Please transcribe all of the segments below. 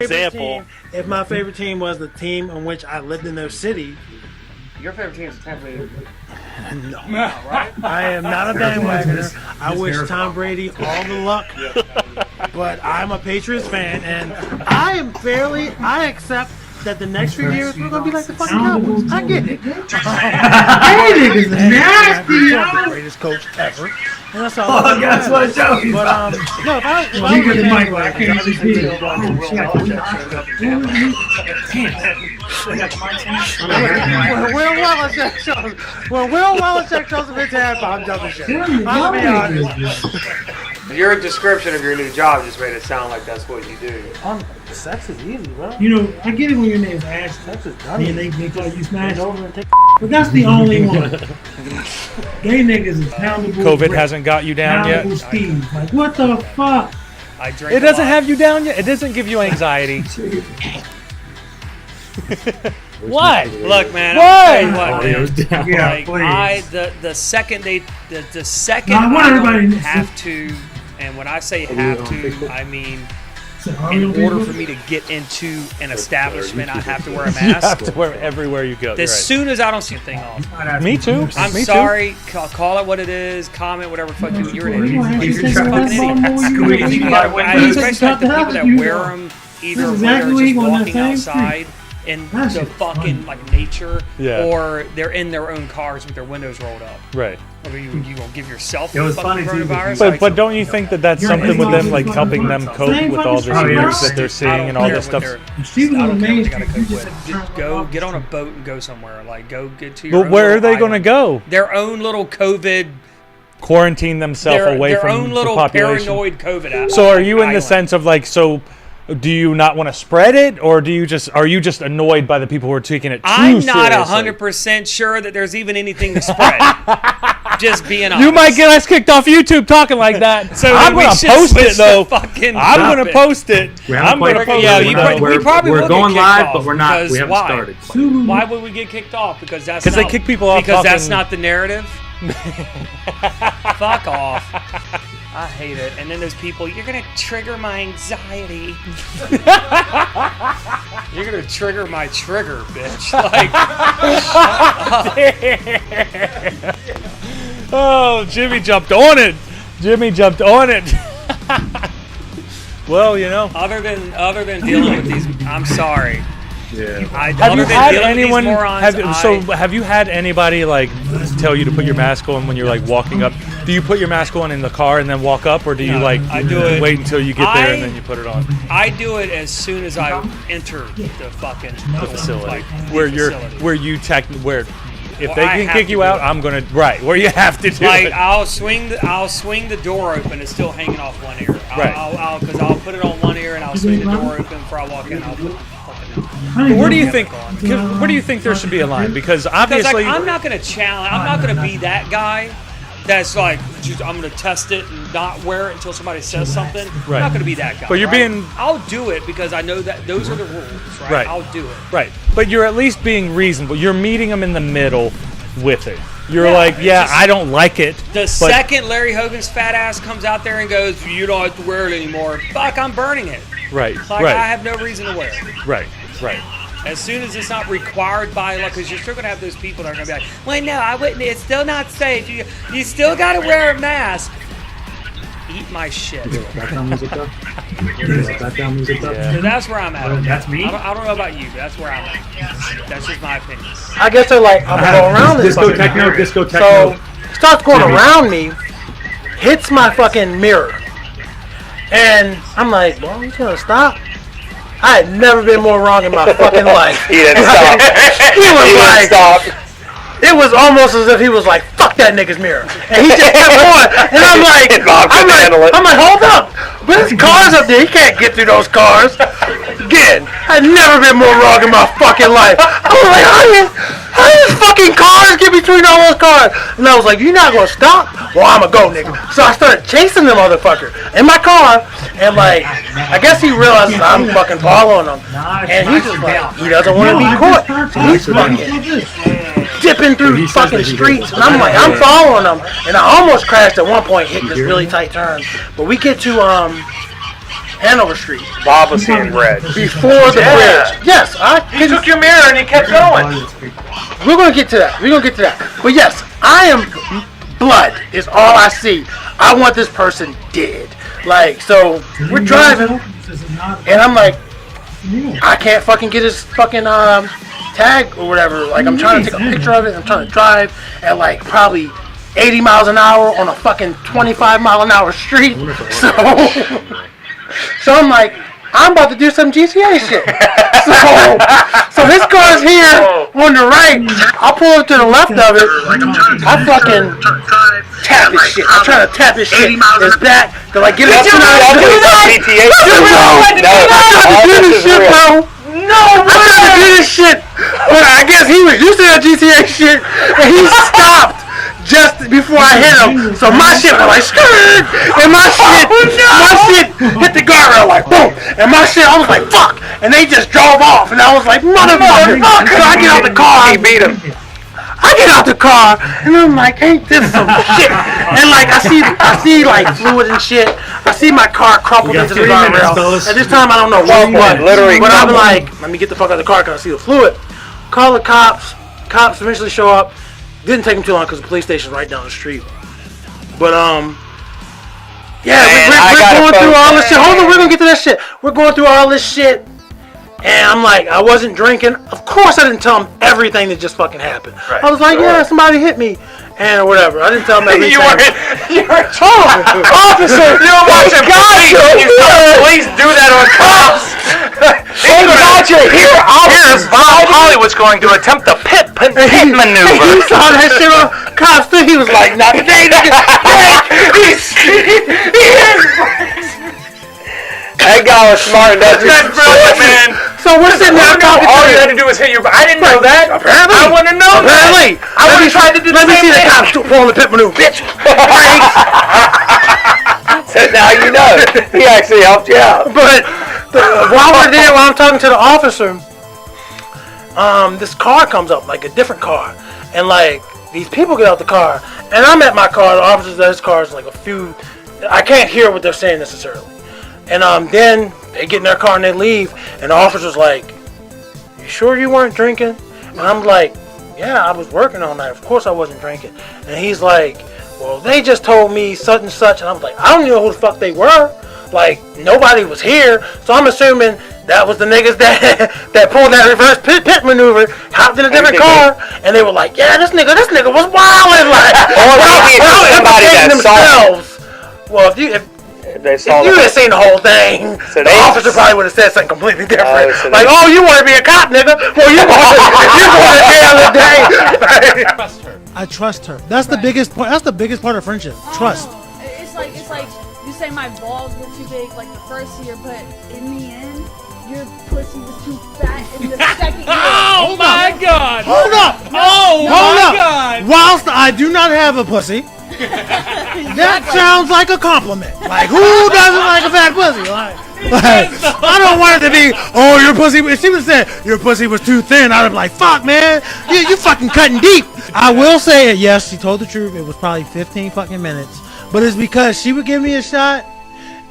Example. If my favorite team was the team in which I lived in their city. Your favorite team is Tampa Bay. No. Right? I am not a bandwagoner. I wish Tom Brady all the luck. But I'm a Patriots fan, and I accept that the next few years we're going to be like the fucking Cowboys. I get it. Hey, niggas nasty, yo. The greatest coach ever. And that's all. Oh, that's what Joe. But, no, if I You get the mic right. I can't even see it. When Will Belichick shows up in Tampa, I'm jumping shit. I'll be honest. Your description of your new job just made it sound like that's what you do. Sex is easy, bro. You know, I get it when your name's Ash. Sex is done. And they call you Smash. Over and take But that's the only one. Gay niggas is poundable. COVID hasn't got you down yet? Poundable Steve. Like, what the fuck? I drink It doesn't have you down yet? It doesn't give you anxiety. What? Look, man. Why? I'll tell you what, man. Yeah, Like please. the second the second No, I want I everybody don't to- have to, and when I say have to, I mean So, in order for me to get into an establishment, I have to wear a You mask. have to wear everywhere you go. As You're right. soon as I don't see a thing off, Me too. I'm Me too. sorry. Call it what it is. Comment whatever the fuck you. You're an idiot. You're You're just a fucking idiot. Especially like the people that wear them either when they're just walking outside in the fucking like nature, Yeah. or they're in their own cars with their windows rolled up. Right. Or you gonna give yourself It was the fucking funny, too, coronavirus? But don't you think that that's something with them, like helping them cope with all this news that they're seeing and all this stuff? She was I on don't the care what main they gotta street. cope with. Just go get on a boat and go somewhere. Like go get to your. But own where are little they going to island. go? Their own little COVID. Quarantine themselves away their from own little the population. paranoid COVID. So are you in the island. sense of like, so do you not want to spread it, or are you just annoyed by the people who are taking it too I'm not seriously? 100% sure that there's even anything to spread. Just being honest. You might get us kicked off YouTube talking like that. So I'm we going to should post switch it though. the fucking I'm going topic. to post it. I'm going to quite- post Yeah, it. you though. we probably we're will going get kicked live, off but we're not. because We haven't why? started. Why would we get kicked off? Because that's 'Cause they not- kick people off Because that's talking- not the narrative. Fuck off. I hate it. And then there's people, you're going to trigger my anxiety. You're going to trigger my trigger, bitch. Like, Oh, Jimmy jumped on it. Jimmy jumped on it. Well, you know. other than dealing with these, I'm sorry. Yeah. Have you had anyone? Have you had anybody like tell you to put your mask on when you're like walking up? Do you put your mask on in the car and then walk up, or do you No, like I do it- wait until you get there and then you put it on? I do it as soon as I enter the fucking The facility like, where the you're facility. where you where if Well, they I can have kick to you do out, it. I'm gonna where you have to do Like it. I'll swing the door open. It's still hanging off one ear. Right. Because I'll put it on one ear and I'll swing the door open before I walk in. I'll put it fucking. But where do you think? Where do you think there should be a line? Because Because obviously, like, I'm not gonna challenge. I'm not gonna be that guy. That's like I'm gonna test it and not wear it until somebody says something. I'm Right. not gonna be that guy. But you're right? being- I'll do it because I know that those are the rules. Right. Right. I'll do it. right. But you're at least being reasonable. You're meeting them in the middle with it. You're Yeah, like, it's yeah, just- I don't like it. The but second Larry Hogan's fat ass comes out there and goes, "You don't have to wear it anymore." Fuck, I'm burning it. Right. Like right. I have no reason to wear it. Right. Right. As soon as it's not required by law, because you're still gonna have those people that are gonna be like, "Well, no, I wouldn't. It's still not safe. You still gotta wear a mask." Eat my shit. Background music though. Background music though. Yeah. So that's where I'm at. That's me? I don't know about you, but that's where I'm at. That's just my opinion. I guess they're like, I'm going to go around this. Disco fucking techno. mirror. Disco So, techno. starts going around me, hits my fucking mirror. And I'm like, well, he's going to stop. I had never been more wrong in my fucking life. He didn't stop. He was He like, didn't stop. it was almost as if he was like, fuck that nigga's mirror. And he just kept going. And I'm like, Bob couldn't handle it. hold up. But there's cars up there. He can't get through those cars. Again, I've never been more wrong in my fucking life. I was like, how these fucking cars get between all those cars? And I was like, you're not going to stop? Well, I'm going to go, nigga. So I started chasing the motherfucker in my car. And like, I guess he realizes I'm fucking following him. And he's just like, he doesn't want to be caught. So he's fucking dipping through fucking streets, and I'm like, I'm following him, and I almost crashed at one point, hit this really tight turn. But we get to Hanover Street. Bob was seeing red. Before the bridge. Yes, He took your mirror and he kept going. we're gonna get to that. But yes, I am blood is all I see. I want this person dead. Like, so we're driving, and I'm like, I can't fucking get his fucking tag or whatever. Like, I'm trying to take a picture of it. I'm trying to drive at like probably 80 miles an hour on a fucking 25 mile an hour street. So I'm like, I'm about to do some GTA shit. So his car's here on the right. I'll pull it to the left of it. I fucking tap his shit. I'm trying to tap his shit. His back to like get his shit out. Do that? GTA? I tried to do this shit, bro. No, I tried to do this shit. But I guess he was used to that GTA shit, and he stopped just before I hit him. So my shit was like, skirt, and my shit hit the guardrail like boom, and my shit, I was like, fuck, and they just drove off, and I was like, motherfucker. So I get out the car. He beat him. I get out the car, and I'm like, ain't this some shit? And like, I see like fluid and shit. I see my car crumpled into the guardrail. At this time, I don't know what. Literally. But I'm like, let me get the fuck out of the car because I see the fluid. Call the cops. Cops eventually show up. Didn't take them too long because the police station's right down the street. But yeah, we're going through all this shit. Hold on, we're gonna get to that shit. We're going through all this shit, and I'm like, I wasn't drinking. Of course, I didn't tell him everything that just fucking happened. Right. I was like, yeah, somebody hit me, and whatever. I didn't tell him everything. You were officer. You were watching police. You saw police do that on cops. Here, officer Bob Hollywood's going to attempt a pit maneuver. He saw that shit on cops too. He was like, not today, nigga. That guy was smart. That's brilliant, man. So we're sitting there talking. All you had to do was hit your. I didn't know that. Apparently, I want to know apparently. that. I would have tried to do the same thing. Let me see the cops pulling the pit maneuver, bitch. So now you know. He actually helped you out. But while we're there, while I'm talking to the officer, this car comes up, like a different car, and like these people get out the car, and I'm at my car. The officer's at his car is like a few. I can't hear what they're saying necessarily, and then they get in their car and they leave, and the officer's like, "You sure you weren't drinking?" And I'm like, "Yeah, I was working all night. Of course I wasn't drinking." And he's like, "Well, they just told me such and such," and I was like, "I don't even know who the fuck they were. Like, nobody was here, so I'm assuming that was the niggas that pulled that reverse pit maneuver, hopped in a different car, and they were like, yeah, this nigga was wilding, like, or maybe somebody that themselves. Well, if you had seen the whole thing, the officer probably would have said something completely different. Like, oh, you want to be a cop, nigga? Well, you're going to jail today. I trust her. That's the biggest part. That's the biggest part of friendship. Trust. It's like you say my balls were too big like the first year, but in the end, your pussy was too fat in the second year. Oh my God! Hold up! Oh my God! Whilst I do not have a pussy, that sounds like a compliment. Like, who doesn't like a fat pussy? Like, I don't want it to be, oh, your pussy. If she would have said your pussy was too thin, I'd have been like, fuck, man, you fucking cutting deep. I will say it. Yes, she told the truth. It was probably 15 fucking minutes, but it's because she would give me a shot,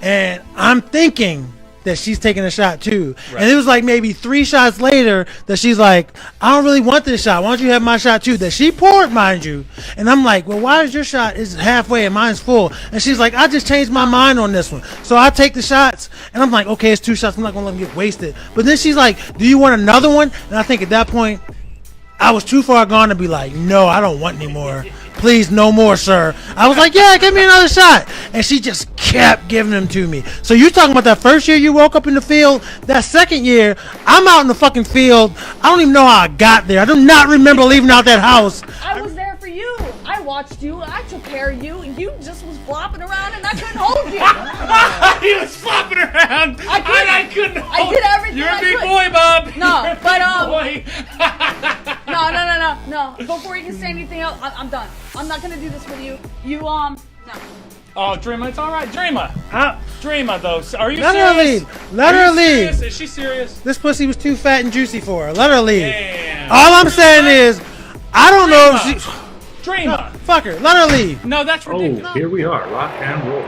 and I'm thinking that she's taking a shot too. Right. And it was like maybe 3 shots later that she's like, I don't really want this shot. Why don't you have my shot too? That she poured, mind you. And I'm like, well, why is your shot is halfway and mine's full? And she's like, I just changed my mind on this one. So I take the shots, and I'm like, okay, it's 2 shots. I'm not going to let them get wasted. But then she's like, do you want another one? And I think at that point, I was too far gone to be like, no, I don't want any more. Please, no more, sir. I was like, yeah, give me another shot. And she just kept giving them to me. So you talking about that first year you woke up in the field? That second year, I'm out in the fucking field. I don't even know how I got there. I do not remember leaving out that house. I was there for you. I watched you. I took care of you. You just was flopping around, and I couldn't hold you. He was flopping around. I couldn't hold. I did everything. You're a big boy, Bob. No, but boy. No. Before you can say anything else, I'm done. I'm not gonna do this with you. No. Oh, Dreamer, it's all right, Dreamer. Dreamer, though, are you Let serious? her leave. Let her leave. Serious? Is she serious? This pussy was too fat and juicy for her. Let her leave. Damn. All I'm saying is, I don't know if she. Dreamer. No, fuck her. Let her leave. No, that's ridiculous. Oh, here we are. Rock and roll.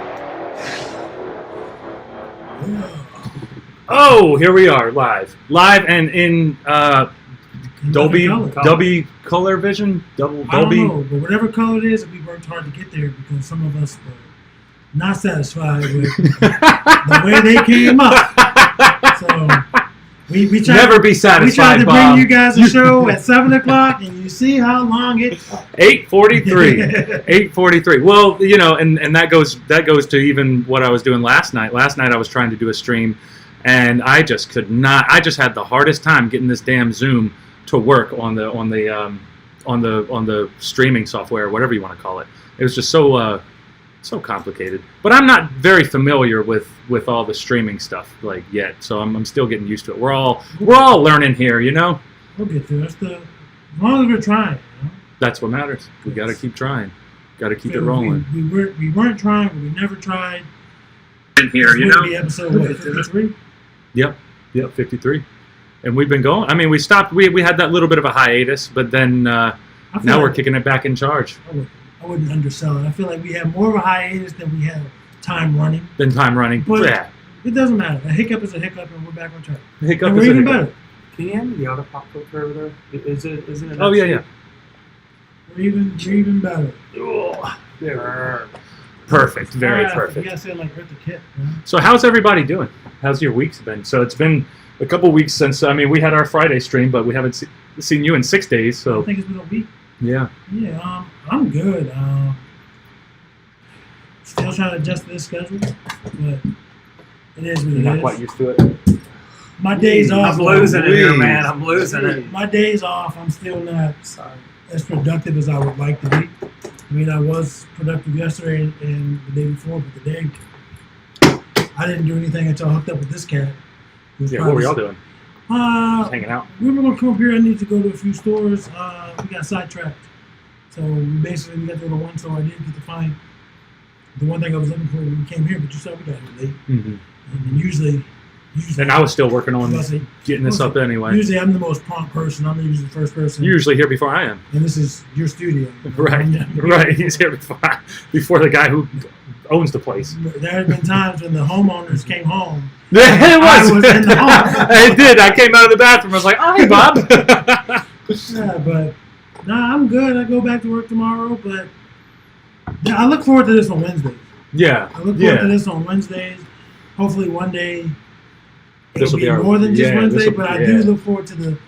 Oh, here we are, live and in Dolby color vision, I don't Dolby. know, but whatever color it is, we worked hard to get there because some of us were not satisfied with the way they came up. So we tried, Never be satisfied, we tried to Bob. bring you guys a show at 7 o'clock, and you see how long it took. 8:43. 8:43. Well, you know, and that goes to even what I was doing last night. Last night I was trying to do a stream, and I just could not. I just had the hardest time getting this damn Zoom to work on the streaming software, whatever you want to call it. It was just so complicated. But I'm not very familiar with all the streaming stuff like yet, so I'm still getting used to it. We're all learning here, you know. We'll get through it. As long as we're trying. You know? That's what matters. We got to keep trying. Got to keep it rolling. We weren't trying, but we never tried. In here, This you would know. be episode what, 53? Yep, 53. And we've been going. I mean, we stopped. We had that little bit of a hiatus, but then now we're kicking it back in charge. I wouldn't undersell it. I feel like we had more of a hiatus than we had time running. Then time running. But Yeah. it doesn't matter. A hiccup is a hiccup, and we're back on track. Hiccup And we're is a even hiccup. better. Can you hand me the auto pop filter over there? Isn't it? Oh yeah. We're even better. Perfect. Very You perfect. gotta say it like Eartha Kitt, man. So how's everybody doing? How's your weeks been? So it's been a couple weeks since. I mean, we had our Friday stream, but we haven't seen you in 6 days. I So think it's been a week. yeah. Yeah, I'm good. Still trying to adjust to this schedule, but it is what it You're not is. quite used to it. My days off. I'm losing it here, man. I'm losing it. My days off, I'm still not as productive as I would like to be. I mean, I was productive yesterday and the day before, but today I didn't do anything until I hooked up with this cat. Yeah. What were y'all doing? Just hanging out. We were gonna come up here. I needed to go to a few stores. We got sidetracked, so basically we got to go to one store. I didn't get to find the one thing I was looking for when we came here, but you saw we got here late. Mm-hmm. And usually, And I was still working on getting this up anyway. Usually, I'm the most prompt person. I'm usually the first person. You're usually here before I am. And this is your studio. Right. Right. He's here before the guy who owns the place. There have been times when the homeowners came home. It was. I was in the home. It did. I came out of the bathroom. I was like, "Oh, hey, Bob." Yeah, but I'm good. I go back to work tomorrow, but I look forward to this on Wednesdays. Yeah. I look forward to this on Wednesdays. Hopefully one day This it'll will be be our- more than just yeah, Wednesday, this'll- but I yeah. do look forward to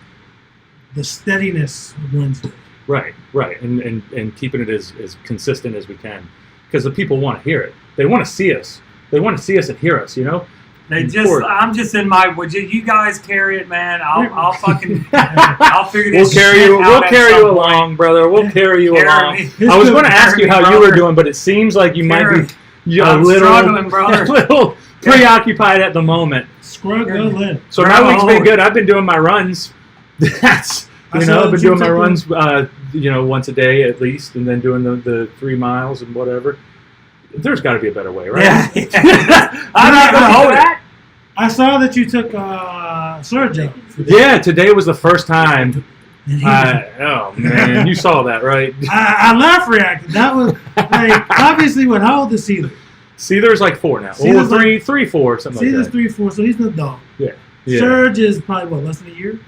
the steadiness of Wednesday. Right. And keeping it as consistent as we can. Because the people want to hear it. They want to see us. They want to see us and hear us, you know? I'm just in my. Would you guys carry it, man? I'll fucking. I'll figure this. We'll carry shit you. out We'll at carry some you point. along, brother. We'll carry you Carry along. me. I was going to ask you how you were Brother. doing, but it seems like you might be a I'm little, struggling, brother. a little preoccupied at the moment. Struggling. So my week's been good. I've been doing my runs. That's I I've saw been that you doing my took runs, once a day at least, and then doing the 3 miles and whatever. There's got to be a better way, right? Yeah. I'm not gonna hold it. I saw that you took surgery. Yeah, today was the first time. Oh man, you saw that, right? I laugh reacted. That was like obviously what? How old is Caesar? There's like 4 now. Caesar's Or 3, 4, something Caesar's like that. 3, 4, so he's an adult. Yeah. Serge is probably what, less than a year.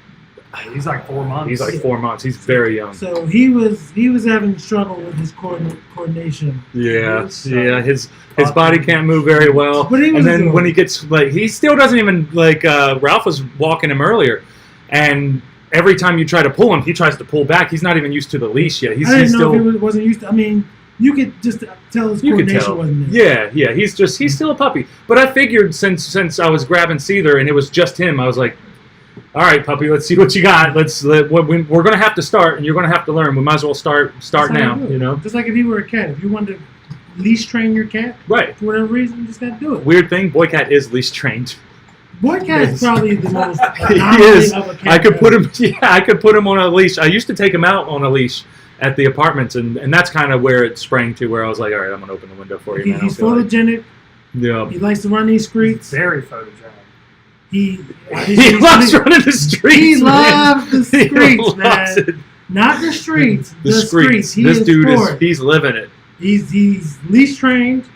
He's like 4 months. He's like 4 months. He's very young. So he was having struggle with his coordination. Yeah, his body can't move very well. But he was and then doing when he gets he still doesn't even Ralph was walking him earlier, and every time you try to pull him, he tries to pull back. He's not even used to the leash yet. I didn't know if he wasn't used to. I mean, you could just tell his You could coordination tell. wasn't there. Yeah. He's still a puppy. But I figured since I was grabbing Seether and it was just him, I was like, all right, puppy, let's see what you got. We're going to have to start, and you're going to have to learn. We might as well start That's how now. you do it. You know, Just like if you were a cat, if you wanted to leash train your cat right? for whatever reason, you just got to do it. Weird thing, Boy Cat is leash trained. Boy cat is probably the most He anomaly is. of a cat. I could put him. Yeah, I could put him on a leash. I used to take him out on a leash at the apartments, and that's kind of where it sprang to. Where I was like, all right, I'm gonna open the window for you, man. He's I don't feel like- photogenic. Yeah. He likes to run these streets. Very photogenic. He loves running the streets. He man. loves the He streets, loves man. it. Not the streets. The streets. He This is dude for it. he's living it. He's leash trained.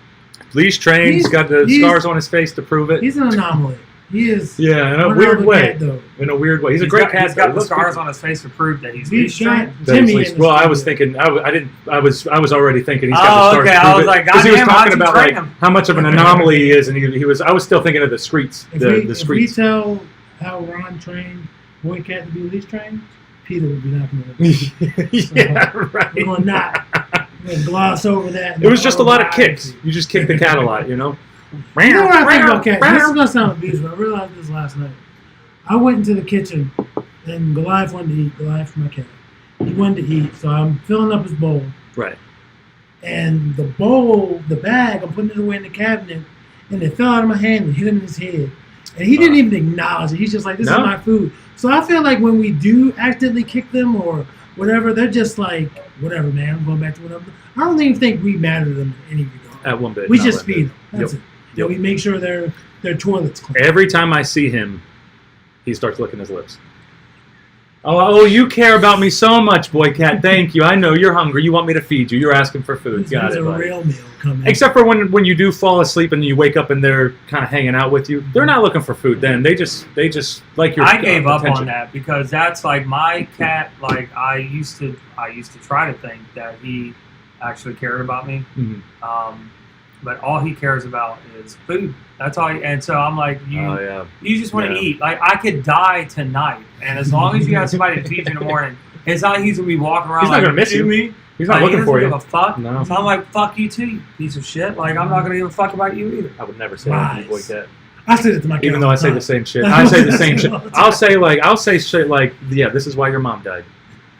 leash trained. He's got the scars on his face to prove it. He's an anomaly. He is. Yeah, in a one weird hell of a way. cat, though. In a weird way, he's a great cat. He's got though. the scars on his face to prove that he's He's got That he's Timmy. leashed. Well, I was thinking. I didn't. I was already thinking he's got the scars. okay. To prove I was it. like, because he was goddamn, talking how'd you about train like him? how much of an anomaly he is, and he was. I was still thinking of the streets. The If we streets. tell how Ron trained Boy Cat to be leash trained, Peter would be knocking on the Yeah, right. We're gonna not. We're gonna gloss over that. It was just a lot of kicks. You just kicked the cat a lot, you know. You know what I think about cats? This is gonna sound abusive, but I realized this last night. I went into the kitchen and Goliath wanted to eat. Goliath, my cat. He wanted to eat, so I'm filling up his bowl. Right. And the bowl, the bag, I'm putting it away in the cabinet, and it fell out of my hand and hit him in his head. And he didn't even acknowledge it. He's just like, this is my food. So I feel like when we do accidentally kick them or whatever, they're just like, whatever, man, I'm going back to whatever. I don't even think we matter to them in any regard. At one bit. We not just one feed bit. them. That's Yep. it. Yeah, we make sure their toilet's clean. Every time I see him, he starts licking his lips. Oh, you care about me so much, Boy Cat. Thank you. I know you're hungry. You want me to feed you. You're asking for food. Got There's it, a buddy. real meal coming. Except for when you do fall asleep and you wake up and they're kind of hanging out with you. They're not looking for food then. They just like your I gave up attention. on that because that's like my cat. Like I used to try to think that he actually cared about me. Mhm. But all he cares about is food. That's all. And so I'm like, you just want to eat. Like I could die tonight, and as long as you have somebody to feed you in the morning, it's not like he's gonna be walking around. He's not like, gonna miss you. Me. He's not Like, looking for He you. doesn't give a fuck. No. So I'm like, fuck you too, you piece of shit. Like I'm not gonna give a fuck about you either. I would never say that to you, Boy Cat. I said it to my cat. Even though I say the same shit. I I say the say same it shit. all the time. I'll say shit like, yeah, this is why your mom died.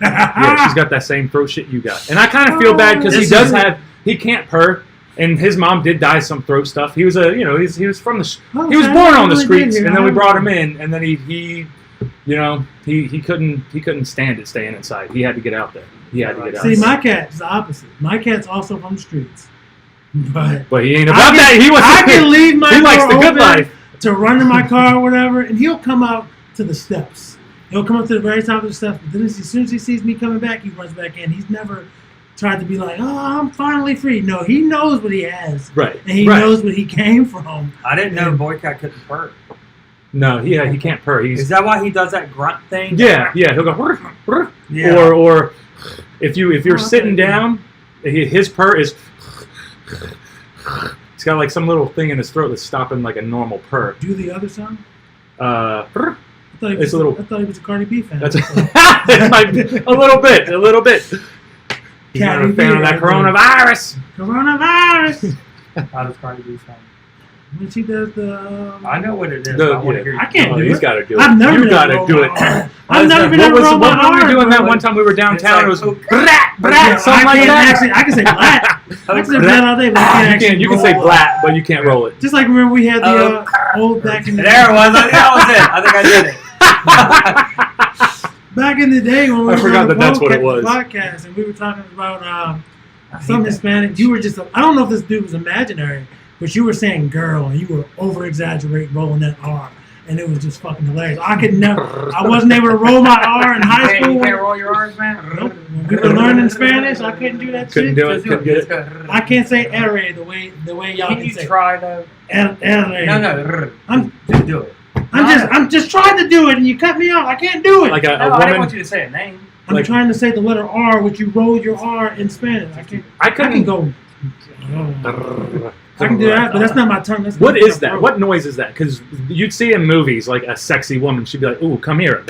Yeah, she's got that same throat shit you got. And I kind of feel bad because he can't purr. And his mom did die some throat stuff. He was he was from the he was born on the streets, and then we brought him in, and then he couldn't stand it staying inside. He had to get out there. He had to get out. See, my cat's the opposite. My cat's also from the streets, but he ain't about that. I can leave my he door likes the good open life. to run in my car or whatever, and he'll come out to the steps. He'll come up to the very top of the steps, but then as soon as he sees me coming back, he runs back in. He's never tried to be like, oh, I'm finally free. No, he knows what he has. Right. And he knows where he came from. I didn't know Boy Cat couldn't purr. No, he can't purr. Is that why he does that grunt thing? Yeah, he'll go "Rrr, rrr." Yeah. or if you're sitting down, his purr is he's got like some little thing in his throat that's stopping like a normal purr. Do the other sound? Rrr. I thought he was a Cardi B fan. That's it might be a little bit. He's not a fan of that coronavirus. Coronavirus. How does Cardi B sound? When she does the... I know what it is. I want to hear you. I can't do it. He's got to do it. I've never You been got able to to do roll it. my R. I've never been able to roll my What were R, we doing that bro. one time we were downtown? It was It's brat, brat, something like that. I can say blat. I can say blat all day, but I can't actually You can say roll it. blat, but you can't roll it. Just like remember we had the old back in the There it was. I think that was it. I think I did it. back in the day when we I were forgot on the that that's what it was. podcast and we were talking about some Hispanic. You were just I don't know if this dude was imaginary, but you were saying girl and you were over exaggerating rolling that R. And it was just fucking hilarious. I wasn't able to roll my R in high school. You can't roll your R's, man. Nope. When we were learning Spanish, I couldn't do that Couldn't shit. do it. Couldn't get it. I can't say "ere" the way y'all Can can you say. try though? "Ere." No. Just do it. I'm just trying to do it, and you cut me off. I can't do it. Like a No, I didn't woman. want you to say a name. I'm like- trying to say the letter R, which you roll your R in Spanish. I can go. I can do that, but that's not my tongue. That's What not is my that? throat. What noise is that? Because you'd see in movies like a sexy woman, she'd be like, "Ooh, come here."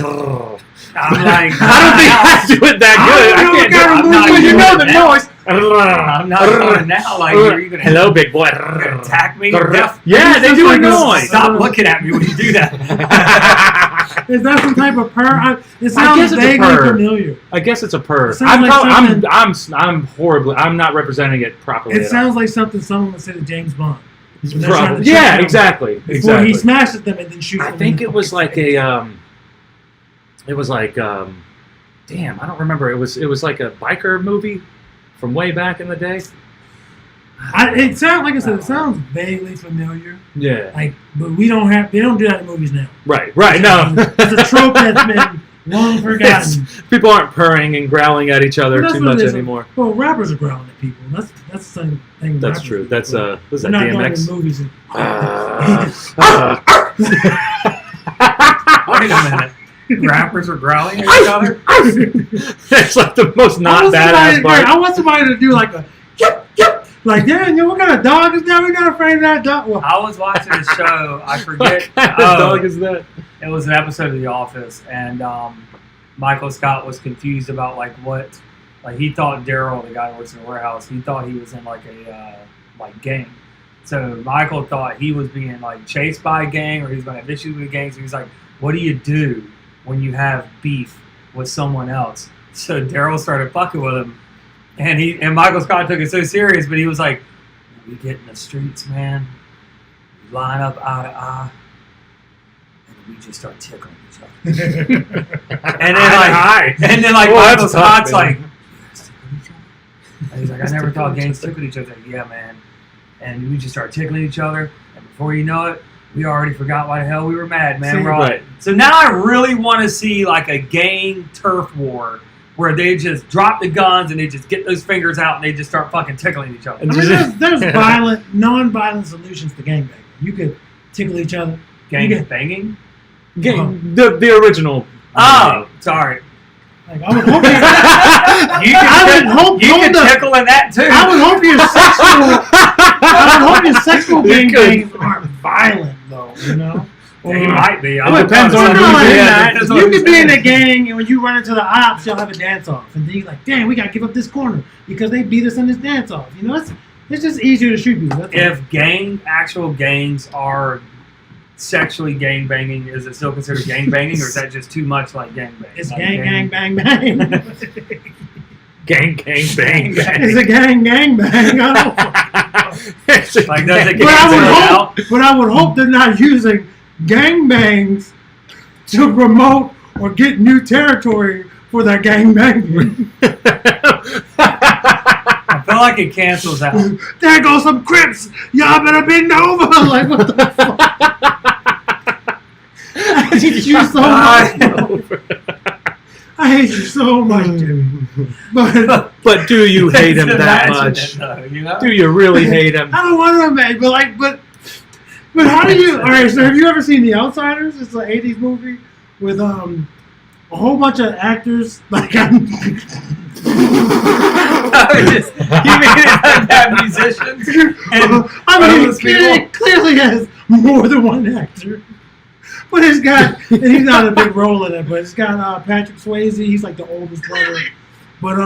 I'm like, I don't think I do it that good. I can't do it. But you know the noise. I'm not doing it now. Like, are you gonna Hello, big boy. attack me? Yeah, they do a like this. noise. Stop looking at me when you do that. Is that some type of purr? It guess sounds it's a vaguely purr. familiar. I guess it's a purr. It sounds like I'm horribly. I'm not representing it properly. It sounds like something someone would say to James Bond. When they're trying to Yeah, check him exactly. Before Exactly. he smashes them and then shoots I them. think it was like a. It was like. Damn, I don't remember. It was like a biker movie from way back in the day. It sounds like I said. It sounds vaguely familiar. Yeah. Like, but they don't do that in movies now. Right. No. It's a trope that's been Long forgotten. People aren't purring and growling at each other too much anymore. Well, rappers are growling at people. That's the same thing. That's true. That's what's that? Not DMX. going in movies. Wait a minute. Rappers are growling at each other? That's like the most not badass part. I want somebody to do like a yep, yep. Like, yeah, you know, what kind of dog is that? We're not afraid of that dog. Well, I was watching a show. I forget. What kind of dog is that? It was an episode of The Office, and Michael Scott was confused about like what, like he thought Daryl, the guy who works in the warehouse, he thought he was in like a gang. So Michael thought he was being like chased by a gang, or he was going to have issues with gangs. So he's like, "What do you do when you have beef with someone else?" So Daryl started fucking with him, and Michael Scott took it so serious, but he was like, "We get in the streets, man. We line up eye to eye, and we just start tickling each other." and then Michael Scott's like, "You guys tickle each other?" And he's like, "I never thought gangs tickled each other." Like, yeah, man. And we just start tickling each other, and before you know it, we already forgot why the hell we were mad, man. Right. So now I really want to see like a gang turf war where they just drop the guns and they just get those fingers out and they just start fucking tickling each other. I mean, there's violent, non-violent solutions to gangbanging. You could tickle each other. Banging? The original. Oh, sorry. Like, I would hope you can tickle in that too. I would hope your sexual gangbangs aren't violent though. You know. They might be. It depends on who you could be in a gang, and when you run into the ops, you'll have a dance off, and then you're like, "Damn, we gotta give up this corner because they beat us in this dance off." You know, it's just easier to shoot people. If actual gangs are sexually gang banging, is it still considered gang banging, or is that just too much like gang bang? It's gang bang bang. Gang bang. It's a gang bang. I don't know. Like, does it but I would hope they're not using gang bangs to promote or get new territory for their gang banging. I feel like it cancels out. There goes some Crips. Y'all better bend over. Like, what the fuck? I hate you so much. I hate you so much, Jimmy. But do you hate him that much? You know? Do you really hate him? I don't want to imagine, but how do you? All right, so have you ever seen The Outsiders? It's an '80s movie with a whole bunch of actors. Like, you mean it have musicians? It clearly has more than one actor. But it's got, and he's not a big role in it, but it's got Patrick Swayze. He's like the oldest brother. But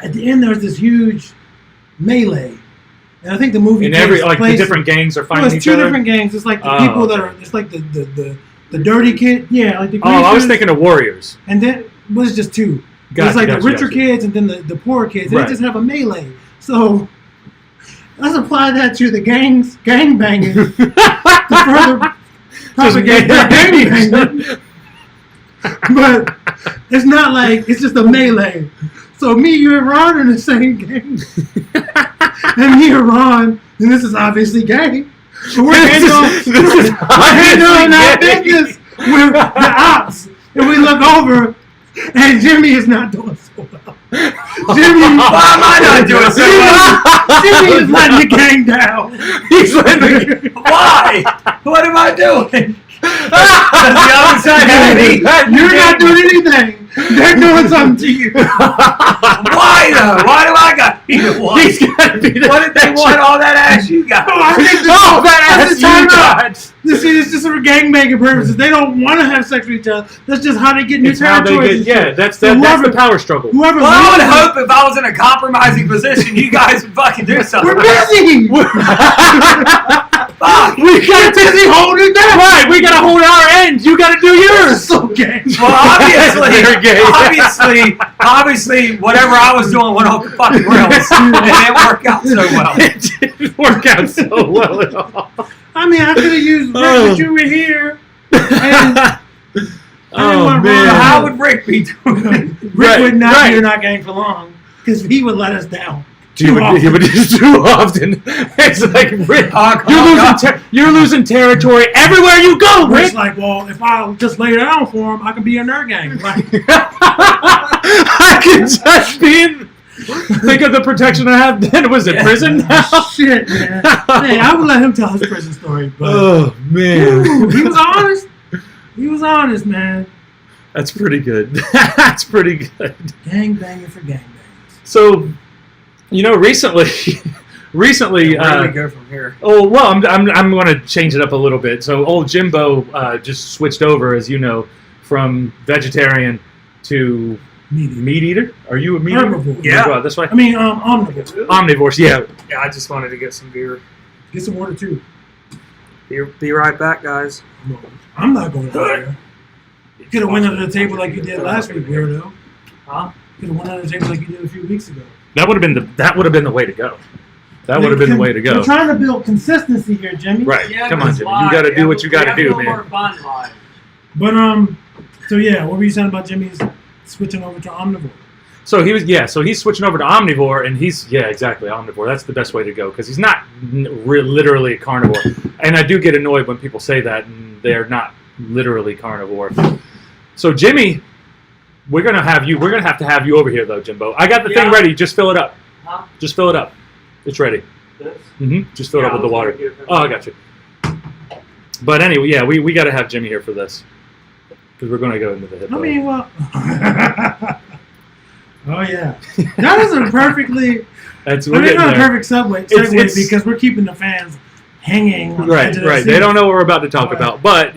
at the end, there's this huge melee. And I think the movie the different gangs are fighting each other? It's two different gangs. It's like the people that are, it's like the dirty kid. Yeah, like the I was thinking of Warriors. And then, well, it's just two. It's like the richer kids and then the poor kids. And they just have a melee. So let's apply that to the gang banging. To further propagate their gang banging. But it's not like, it's just a melee. So me, you, and Ron are in the same gang. And me and Ron, and this is obviously gay. So we're handling our business with the ops. And we look over, and Jimmy is not doing so well. Why am I not doing so well? Jimmy is letting the gang down. He's letting the gang. Why? What am I doing? Does the other side have any? You're not doing anything. They're doing something to you. Why though? Why do I got to be the one? He's got to be the What did they want all that ass you got? I think that ass you got. This is just for gangbanging purposes. They don't want to have sex with each other. That's just how they get new territory. That's the power struggle. Whoever I would hope if I was in a compromising position, you guys would fucking do something. We're busy. Fuck. We got busy holding that. Right, we gotta hold our end. You gotta do yours. So gay. Well, obviously, whatever I was doing went off the fucking rails. It didn't work out so well. It didn't work out so well at all. I mean, I could have used Rick, but you were here. And man. How would Rick be doing? Rick would not be in our gang for long because he would let us down. Too often. It's like, Rick, you're losing territory everywhere you go, Rick. Rick's like, well, if I just lay down for him, I can be a nerd gang. Like, I can just be think of the protection I have then. Was it prison now? Shit, man. Hey, I would let him tell his prison story. But, oh, man. Ooh, he was honest. He was honest, man. That's pretty good. That's pretty good. Gang banging for gang bangs. So, recently, Where do we go from here? Oh well, I'm going to change it up a little bit. So, old Jimbo just switched over, as you know, from vegetarian to meat eater. Are you a meat eater? Herbivore. Yeah. That's why. I mean, omnivore. Omnivores. Yeah. Yeah, I just wanted to get some beer. Get some water too. Be right back, guys. No, I'm not going out there. You could have went under the table like you did last week, weirdo. Huh? You could have went under the table like you did a few weeks ago. That would have been the way to go. That would have been the way to go. We're trying to build consistency here, Jimmy. Right. Yeah, Come but on, it's Jimmy. live. You got to do what you got to have do, no man. more fun live. But so yeah, what were you saying about Jimmy's switching over to omnivore? So he's switching over to omnivore, and exactly, omnivore. That's the best way to go because he's not literally a carnivore. And I do get annoyed when people say that and they're not literally carnivore. So Jimmy, we're gonna have to have you over here though, Jimbo. I got the thing ready. Just fill it up. Huh? Just fill it up. It's ready. This? Just fill it up with the water. Oh, I got you. But anyway, yeah, we got to have Jimmy here for this because we're gonna go into the Hippo. I mean, well. Oh yeah, that is a perfectly. That's not a perfect segue because we're keeping the fans hanging. On the edge of their right. seats. They don't know what we're about to talk about, but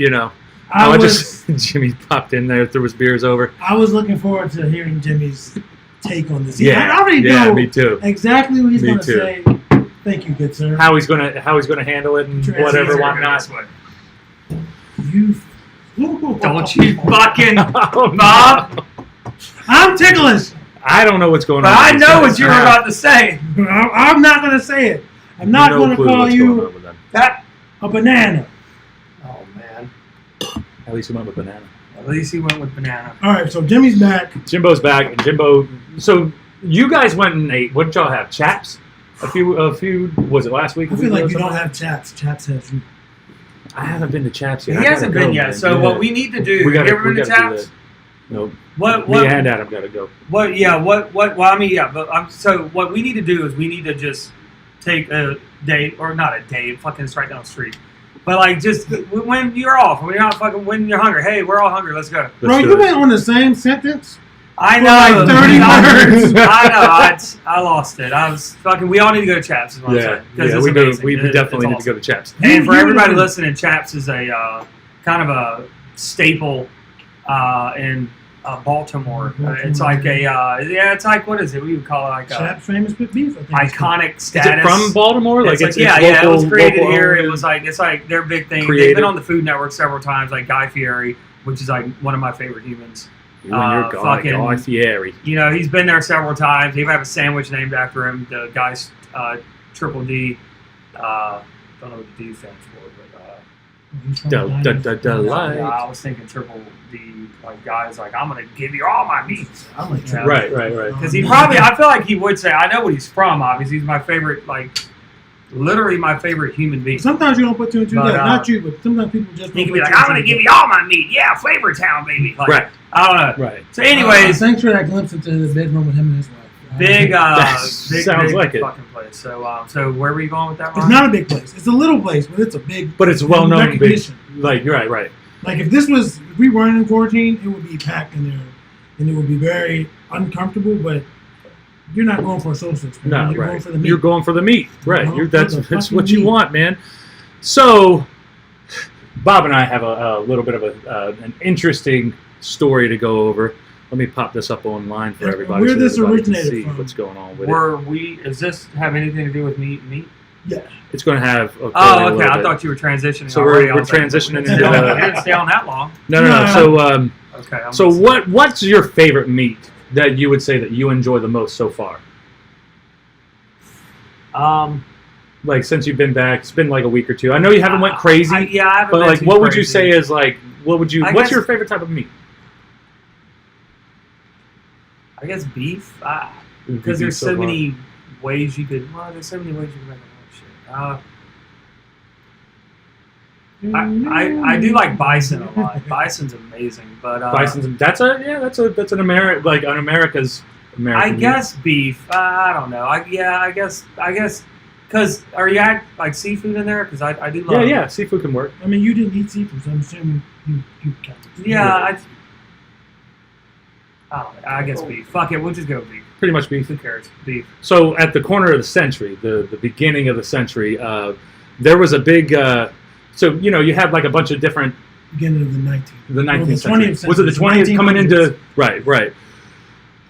Jimmy popped in there, threw his beers over. I was looking forward to hearing Jimmy's take on this. Yeah, I already know me too. exactly what he's Me going to too. say. Thank you, good sir. How he's gonna handle it and whatever, whatnot. You. Don't you fucking Oh, Bob. I'm ticklish. I don't know what's going But on. I know what you were about to say. I'm not going to say it. I'm not going to call you That. a banana. Oh man. At least he went with banana. At least he went with banana. All right, so Jimmy's back. Jimbo's back, and Jimbo. So you guys went and ate. What did y'all have? Chaps? A few. Was it last week? I feel like you don't have chaps. Chaps has you. I haven't been to Chaps yet. He hasn't been yet. So what we need to do? We gotta, you ever been to Chaps? No. What? Me and Adam gotta go. What? Yeah. What? Well, I mean, yeah. But so what we need to do is we need to just take a date, or not a date. Fucking it's right down the street. But like, just when you're off, when you're not fucking, when you're hungry. Hey, we're all hungry. Let's go. Bro, you went on the same sentence. I For know. like 30 words. I know. I lost it. I was fucking. We all need to go to Chaps. Is what I'm saying. Yeah. It's amazing. We definitely it's need to go to Chaps. And for You everybody know. listening, Chaps is a kind of a staple in Baltimore. It's like a it's like, what is it? We would call it like Chaps famous with beef. I think. iconic Is status. it from Baltimore? Like It's it's like, yeah, local, it was created local here. owned? It was like it's like their big thing. They've Created. been on the Food Network several times, like Guy Fieri, which is like one of my favorite humans. You and your guy, Guy Fieri. You know, he's been there several times. They even have a sandwich named after him. The guy's Triple D. Don't know what the D stands for, but Delight. I was thinking Triple D. Like guys, like I'm gonna give you all my meat. I'm like, Yeah. Right. Because he probably, I feel like he would say, I know what he's from. Obviously, he's my favorite, like literally my favorite human being. Sometimes you don't put two and two But, together. Not you, but sometimes people just. He don't can be put like, two I'm and gonna two give you together. all my meat. Yeah, Flavor Town, baby. Like, Right. I don't know. Right. So, anyways, Thanks for that glimpse into the bedroom with him and his wife. big, Sounds big like it. fucking place. So where were you going with that? It's Ron? not a big place. It's a little place, but it's a big. But it's well known. Big, recognition. like you're right. Like if we weren't in quarantine, it would be packed in there, and it would be very uncomfortable. But you're not going for a social experience. No, You're right. going for the meat. You're going for the meat, right? You're going That's for the what fucking you meat. want, man. So, Bob and I have a little bit of an interesting story to go over. Let me pop this up online for Yeah, everybody. where so this everybody can originated see from. what's going on with it. Does this have anything to do with meat? Yeah. It's going to have. Oh, a okay. little I bit. thought you were transitioning. So already. we're I was like, transitioning we into didn't the- we didn't stay on that long. No. No. So, Okay. I'm so listening. what's your favorite meat that you would say that you enjoy the most so far? Like since you've been back, it's been like a week or two. I know you haven't went crazy. I haven't. But been like, too what would you crazy. say is like? What would you? I What's guess- your favorite type of meat? I guess beef. Would Because be there's so far. many ways you could. Well, there's so many ways you can make a shit. I do like bison a lot. Bison's amazing, but Bison's that's an America's American. I guess beef. I don't know. I guess. Because are you at like seafood in there? Because I do love. Yeah, seafood can work. I mean, you didn't eat seafood, so I'm assuming you kept it. Yeah, I guess beef. Fuck it, we'll just go beef. Pretty much beef. Who cares? Beef. So at the corner of the century, the beginning of the century, there was a big. So you had like a bunch of different. Beginning of the 19th. The 19th the century. 20th century. Was it the 20th coming into? Right.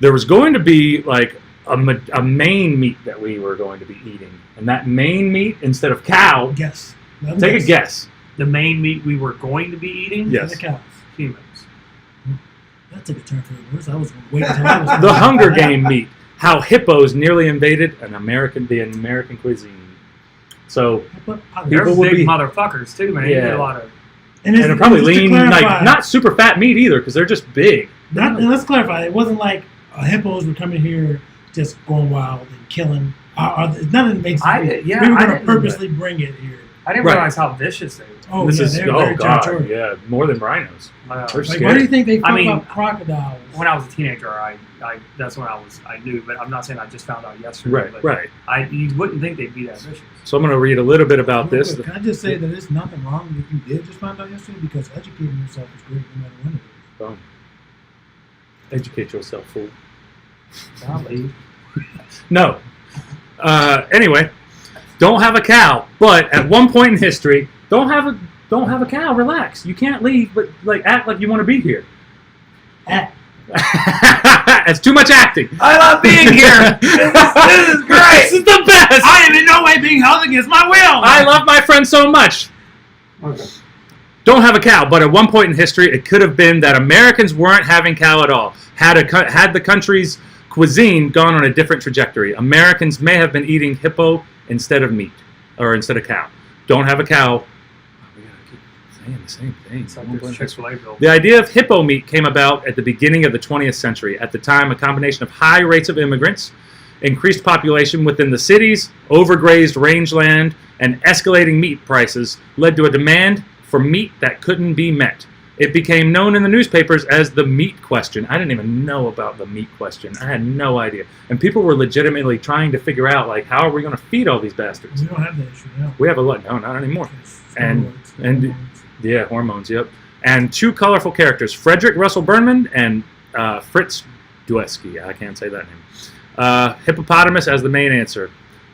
There was going to be like a main meat that we were going to be eating, and that main meat instead of cow. Guess. Take a guess. The main meat we were going to be eating. Yes. The cows. Humans. That took a turn for the worse. I was waiting until I was The Hunger Game meat. How hippos nearly invaded the American cuisine. So They're people would big be motherfuckers too, man. Yeah. You get a lot of. and they're probably just to lean, clarify, like not super fat meat either, because they're just big. And let's clarify. It wasn't like hippos were coming here just going wild and killing. None of it makes sense. We were going to purposely bring it here. I didn't Right. realize how vicious they were. Oh, This yeah, is they're very territorial. yeah, more than rhinos. Wow. They're Like, scary. why do you think they I fuck mean, up crocodiles? When I was a teenager, that's when I knew, but I'm not saying I just found out yesterday. Right. But you wouldn't think they'd be that vicious. So I'm going to read a little bit about Real this. quick, can I just say that there's nothing wrong if you did just find out yesterday, because educating yourself is great no matter when it is. Boom. Educate yourself, fool. Golly. No. Anyway, don't have a cow. But at one point in history, don't have a cow. Relax. You can't leave, but like act like you want to be here. It's too much acting. I love being here. This is great. This is the best. I am in no way being held against my will. I love my friend so much. Okay. Don't have a cow, but at one point in history, it could have been that Americans weren't having cow at all. Had the country's cuisine gone on a different trajectory, Americans may have been eating hippo instead of meat, or instead of cow. Don't have a cow. We gotta keep saying the same thing. It's like this Chick-fil-A bill. The idea of hippo meat came about at the beginning of the 20th century. At the time, a combination of high rates of immigrants, increased population within the cities, overgrazed rangeland, and escalating meat prices led to a demand for meat that couldn't be met. It became known in the newspapers as the meat question. I didn't even know about the meat question. I had no idea. And people were legitimately trying to figure out, like, how are we going to feed all these bastards? We don't have that issue now. We have a lot. No, not anymore. And Hormones. yeah, hormones, yep. And two colorful characters, Frederick Russell Burnham and Fritz Dweski. I can't say that name. Hippopotamus as the main answer.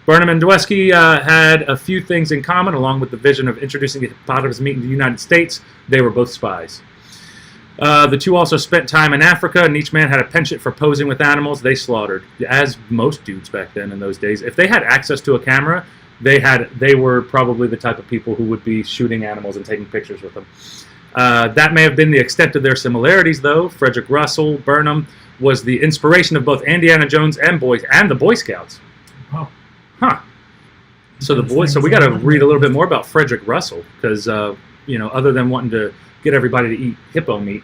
Burnham and Dweski had a few things in common, along with the vision of introducing the hippopotamus meat in the United States. They were both spies. The two also spent time in Africa, and each man had a penchant for posing with animals they slaughtered, as most dudes back then in those days. If they had access to a camera, they were probably the type of people who would be shooting animals and taking pictures with them. That may have been the extent of their similarities, though. Frederick Russell Burnham was the inspiration of both Indiana Jones and the Boy Scouts. Wow. Huh. So we got to read a little bit more about Frederick Russell, because other than wanting to get everybody to eat hippo meat,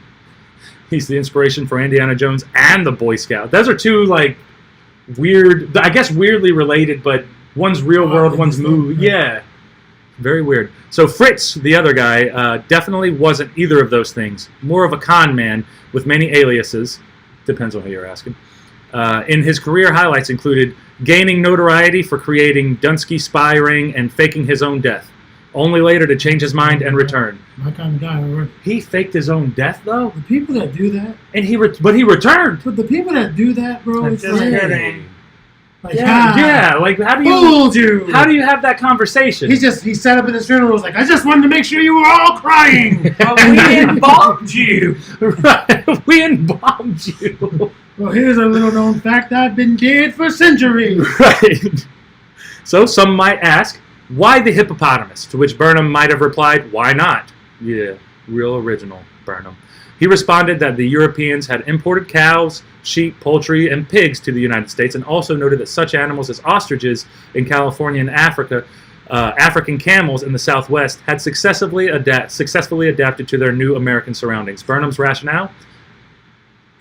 he's the inspiration for Indiana Jones and the Boy Scout. Those are two like weird, I guess weirdly related, but one's real world, one's movie. Yeah, very weird. So Fritz, the other guy, definitely wasn't either of those things. More of a con man with many aliases. Depends on who you're asking. In his career, highlights included gaining notoriety for creating Dunsky spy ring and faking his own death, only later to change his mind and return. My kind of guy. Already. He faked his own death, though, The people that do that, and he returned. but the people that do that, bro, it's Just like, kidding. like Yeah. Like how do you fooled you. have that conversation? He sat up in his funeral and was like, I just wanted to make sure you were all crying. But we embalmed you. Right. We embalmed you. Well, here's a little known fact. I've been dead for centuries. Right. So some might ask, why the hippopotamus? To which Burnham might have replied, why not? Yeah, real original, Burnham. He responded that the Europeans had imported cows, sheep, poultry, and pigs to the United States, and also noted that such animals as ostriches in California and Africa, African camels in the Southwest, had successfully adapted to their new American surroundings. Burnham's rationale?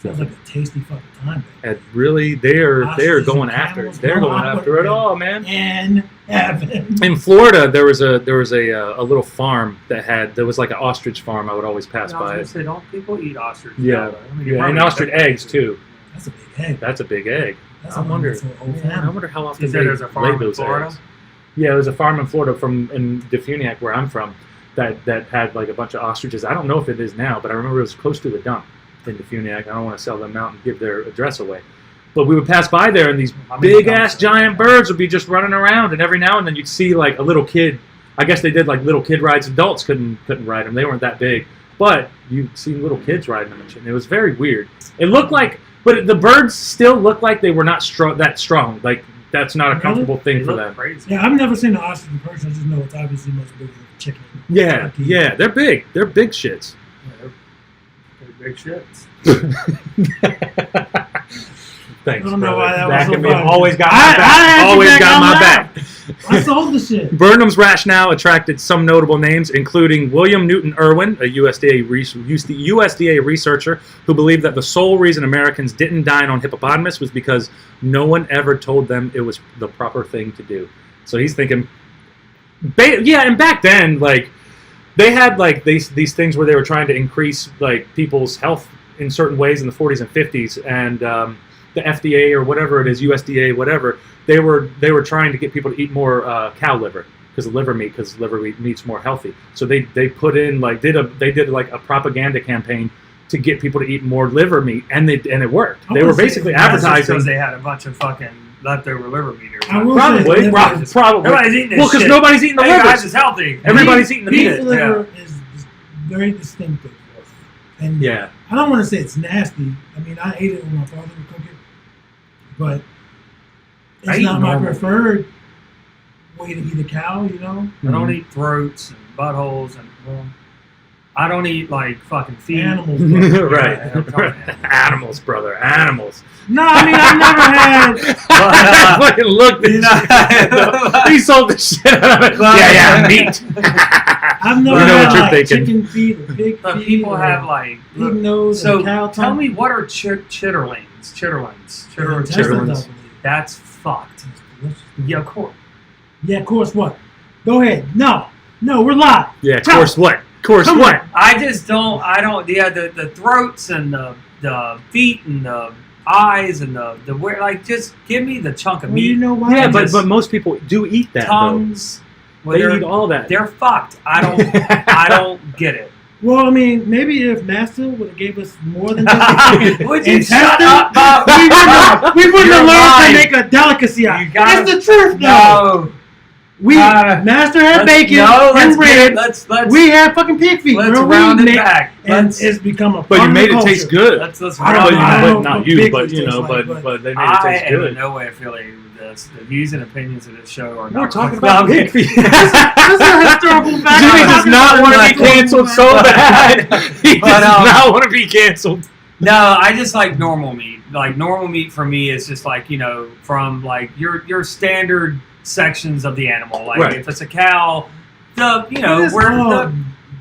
Sounds like a tasty fucking time. And really, they're Ostriches going and after it. camels, They're no, going I after it would- all, man. And heaven. In Florida, there was a little farm there was like an ostrich farm. I would always pass by it. Say, don't people eat ostrich? Yeah, I mean, you're yeah, and probably- ostrich eggs too. That's a big egg. That's a big egg. That's I a wonder. wonderful old Man, I family. wonder how often You said they there's a farm lay in those Florida? eggs. Yeah, there's a farm in Florida in Defuniak, where I'm from, that had like a bunch of ostriches. I don't know if it is now, but I remember it was close to the dump in Defuniak. I don't want to sell them out and give their address away. But we would pass by there, and these big-ass giant birds would be just running around, and every now and then you'd see like a little kid. I guess they did like little kid rides. Adults couldn't ride them. They weren't that big. But you'd see little kids riding them and shit. And it was very weird. It looked like, but the birds still looked like they were not that strong. Like, that's not a comfortable thing They for look them. crazy. Yeah, I've never seen an ostrich in person. I just know it's obviously much bigger than a chicken. Yeah, yeah, they're big. They're big shits. Yeah, they're big shits. Thanks, I don't know brother. why that was Backing so me. funny. Always got I my had back. you Always back got on my that. back. I sold the shit. Burnham's rationale attracted some notable names, including William Newton Irwin, a USDA researcher who believed that the sole reason Americans didn't dine on hippopotamus was because no one ever told them it was the proper thing to do. So he's thinking, yeah, and back then, like, they had like these things where they were trying to increase like people's health in certain ways in the 40s and 50s, and the FDA or whatever it is, USDA, whatever, they were trying to get people to eat more cow liver because liver meat's more healthy. So they put in like they did like a propaganda campaign to get people to eat more liver meat, and it worked. They were basically advertising because they had a bunch of fucking leftover liver meaters. I will probably, say, probably. Everybody's eating this Well, because shit. nobody's eating the Hey liver. guys, it's healthy. Everybody's eating the beef meat. liver is very distinctive. And Yeah. I don't want to say it's nasty. I mean, I ate it when my father would cook it, but I it's eat not my normal. preferred way to eat a cow. You know, I don't eat throats and buttholes and I don't eat like fucking feet. animals. Right. Yeah. Animals, brother. Animals. No, I mean I've never had. I fucking looked at shit. He sold the shit out of it. Yeah, meat. I've never I know had what you're like thinking. chicken feet or pig But feet. people or have like pig nose so and cow tell tongue. me, what are chitterlings? Intestines, chitterlings. I believe. That's fucked. Delicious. Yeah, of course. Yeah, of course. What? Go ahead. No, we're live. Yeah, of Tell course me. what? Of course Come what? on. I just don't. I don't. Yeah, the throats and the feet and the eyes and the where. Like, just give me the chunk of Well, meat. you know why? Yeah, just- but most people do eat that, tongues. though. They eat all that. They're fucked. I don't get it. Well, I mean, maybe if NASA would have gave us more than just Would you intestine, shut up, Bob? we wouldn't You're have learned lying. to make a delicacy out. You gotta- It's the truth, though. No. We Master had bacon and bread. Let's We had fucking pig feet. let's bro. round We it make- back. and Let's, it's become a. But you part of made the it taste culture. good. let's I But, don't you, know. I but don't not know you, big but fish you know, taste like, but they made it I taste am in good. no way affiliated with this. The views and opinions of this show are not. We're talking Well, about pig feet. This is a historical fact. Jimmy I'm does talking not about want to like- be canceled so bad. He But, does not want to be canceled. No, I just like normal meat. Like normal meat for me is just like, you know, from like your standard sections of the animal. Like Right. if it's a cow, It where is all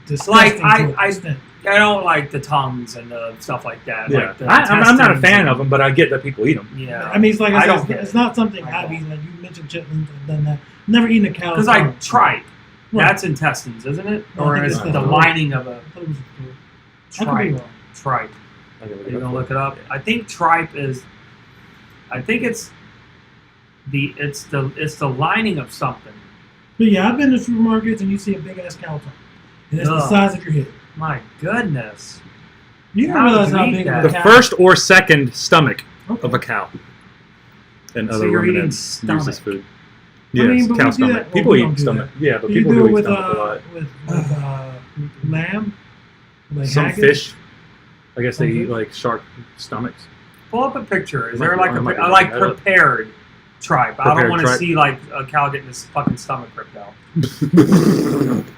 disgusting like, to I- an extent. I don't like the tongues and the stuff like that. Yeah, Like the I'm not a intestines fan and- of them, but I get that people eat them. Yeah, I mean, it's like I I said, don't it's, get it's it. not something I I've don't. eaten. Like you mentioned chitlins, I've done that. Never eaten a cow's because like tongue. tripe, Right. that's intestines, isn't it? No, I Or think is it's it the the- lining of a I thought it was I could be tripe? wrong. Tripe. Are you gonna look it up? I think tripe is. I think it's the lining of something. But yeah, I've been to supermarkets and you see a big ass cow tongue, and it's the Ugh. size of your head. My goodness. You didn't How realize would you how eat big that? of The a cow. first or second stomach Okay. of a cow and So other you're eating ruminants use this stomach. food. I mean, Yes, but cow we do stomach. that- well, People we don't eat do stomach. Yeah, but You people do do it eat with stomach a lot. lamb, like Some haggis. fish. I guess they Okay. eat like shark stomachs. Pull up a picture. Is Might there be- like I might be I like looking that up. prepared tripe? I don't Prepared want to tripe. see like a cow getting his fucking stomach ripped out.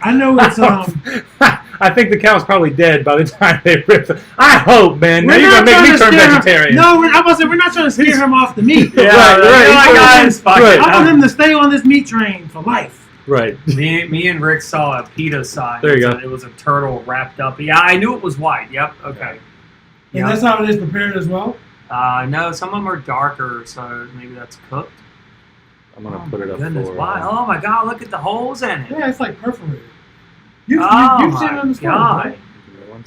I know it's I think the cow's probably dead by the time they rip it. I hope, man. Now We're you're not gonna make me trying turn to scare him. vegetarian. No, I'm about to say we're not trying to scare him off the meat. Yeah, right. You're like, Right. guys, fuck Right. it. I want him to stay on this meat train for life. Right. Me and Rick saw a PETA sign. There you It was go. It was a turtle wrapped up. Yeah, I knew it was white. Yep. Okay. And that's how it is prepared as well? No, some of them are darker, so maybe that's cooked. I'm gonna put it up Goodness, for. why? Oh my God! Look at the holes in it. Yeah, it's like perforated. You've seen it in the store, God. right?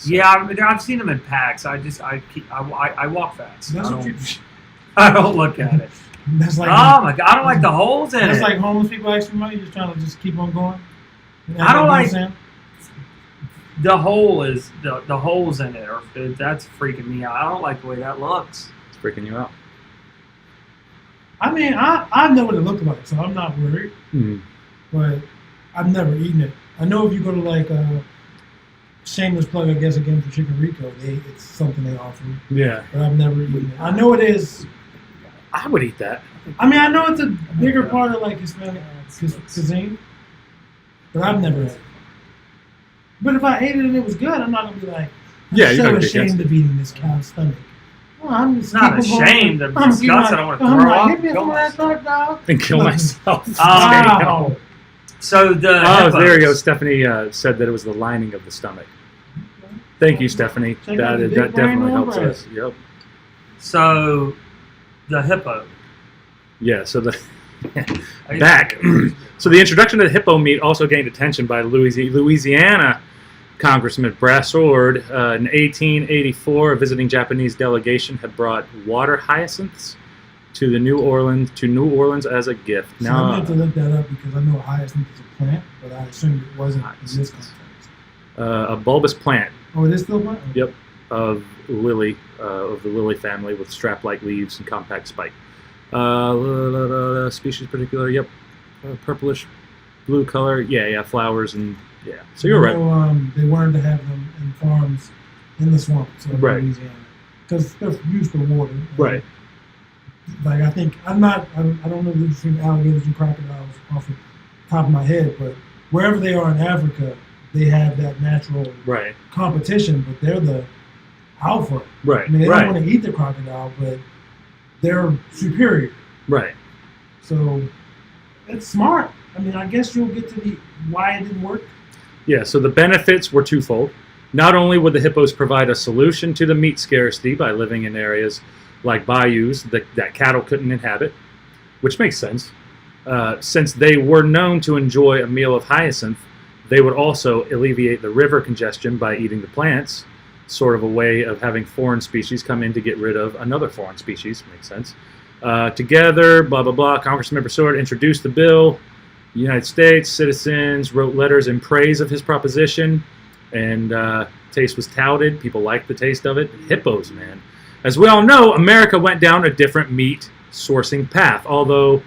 Yeah, I've seen them in packs. I walk fast. That's what you. I don't look at it. That's like. Oh my God! I don't like the holes in it. That's like homeless people asking money. You're just trying to just keep on going. I don't like. The hole is the holes in it, or that's freaking me out. I don't like the way that looks. It's freaking you out. I mean, I know what it looked like, so I'm not worried. Mm-hmm. But I've never eaten it. I know if you go to like shameless plug, I guess again for Chicken Rico, it's something they offer. Yeah. But I've never eaten it. I know it is. I would eat that. I mean, I know it's a bigger part of like Hispanic cuisine, but I've never had it. But if I ate it and it was good, I'm not gonna be like, I'm so ashamed of eating this cow's stomach. Well, I'm just not ashamed of disgusted. I want to throw up. Hit me with that dog, dog. And kill myself. Wow. So the there you go. Stephanie said that it was the lining of the stomach. Thank you, Stephanie. That definitely helps us. Yep. So the hippo. Yeah. So the back. So the introduction of the hippo meat also gained attention by Louisiana Congressman Brassard. In 1884, a visiting Japanese delegation had brought water hyacinths to New Orleans as a gift. So Now, I meant to look that up because I know a hyacinth is a plant, but I assumed it wasn't in this context. a bulbous plant. Oh, it is still a plant? Yep, of the lily family with strap-like leaves and compact spike. Species particular. Yep, purplish blue color. Yeah, flowers and yeah. So you're right. They wanted to have them in farms in the swamps of Louisiana because they're used for water. Right. Like I don't know the difference between alligators and crocodiles off the top of my head, but wherever they are in Africa, they have that natural competition, but they're the alpha. Right. I mean, they don't want to eat the crocodile, but they're superior. Right. So it's smart. I mean, I guess you'll get to why it didn't work. Yeah, so the benefits were twofold. Not only would the hippos provide a solution to the meat scarcity by living in areas like bayous that cattle couldn't inhabit, which makes sense. Since they were known to enjoy a meal of hyacinth, they would also alleviate the river congestion by eating the plants, sort of a way of having foreign species come in to get rid of another foreign species. Makes sense. Together, blah, blah, blah, Congressman Brassard introduced the bill. The United States citizens wrote letters in praise of his proposition, and taste was touted. People liked the taste of it. Hippos, man. As we all know, America went down a different meat sourcing path, although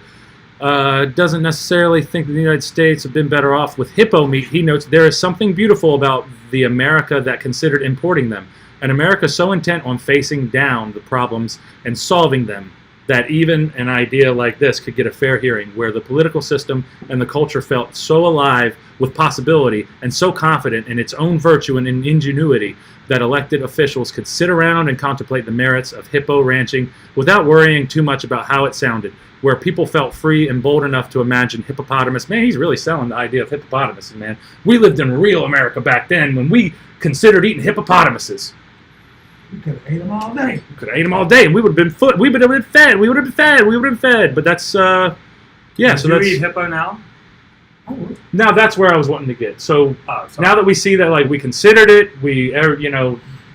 doesn't necessarily think that the United States have been better off with hippo meat. He notes there is something beautiful about the America that considered importing them, an America so intent on facing down the problems and solving them that even an idea like this could get a fair hearing, where the political system and the culture felt so alive with possibility and so confident in its own virtue and ingenuity that elected officials could sit around and contemplate the merits of hippo ranching without worrying too much about how it sounded, where people felt free and bold enough to imagine hippopotamus. Man, he's really selling the idea of hippopotamuses, man. We lived in real America back then when we considered eating hippopotamuses. We could have ate them all day. We could have ate them all day, and we would have been fed. We would have been fed. But that's yeah. Would so you that's eat hippo now? now that's where I was wanting to get. So now that we see that, like, we considered it,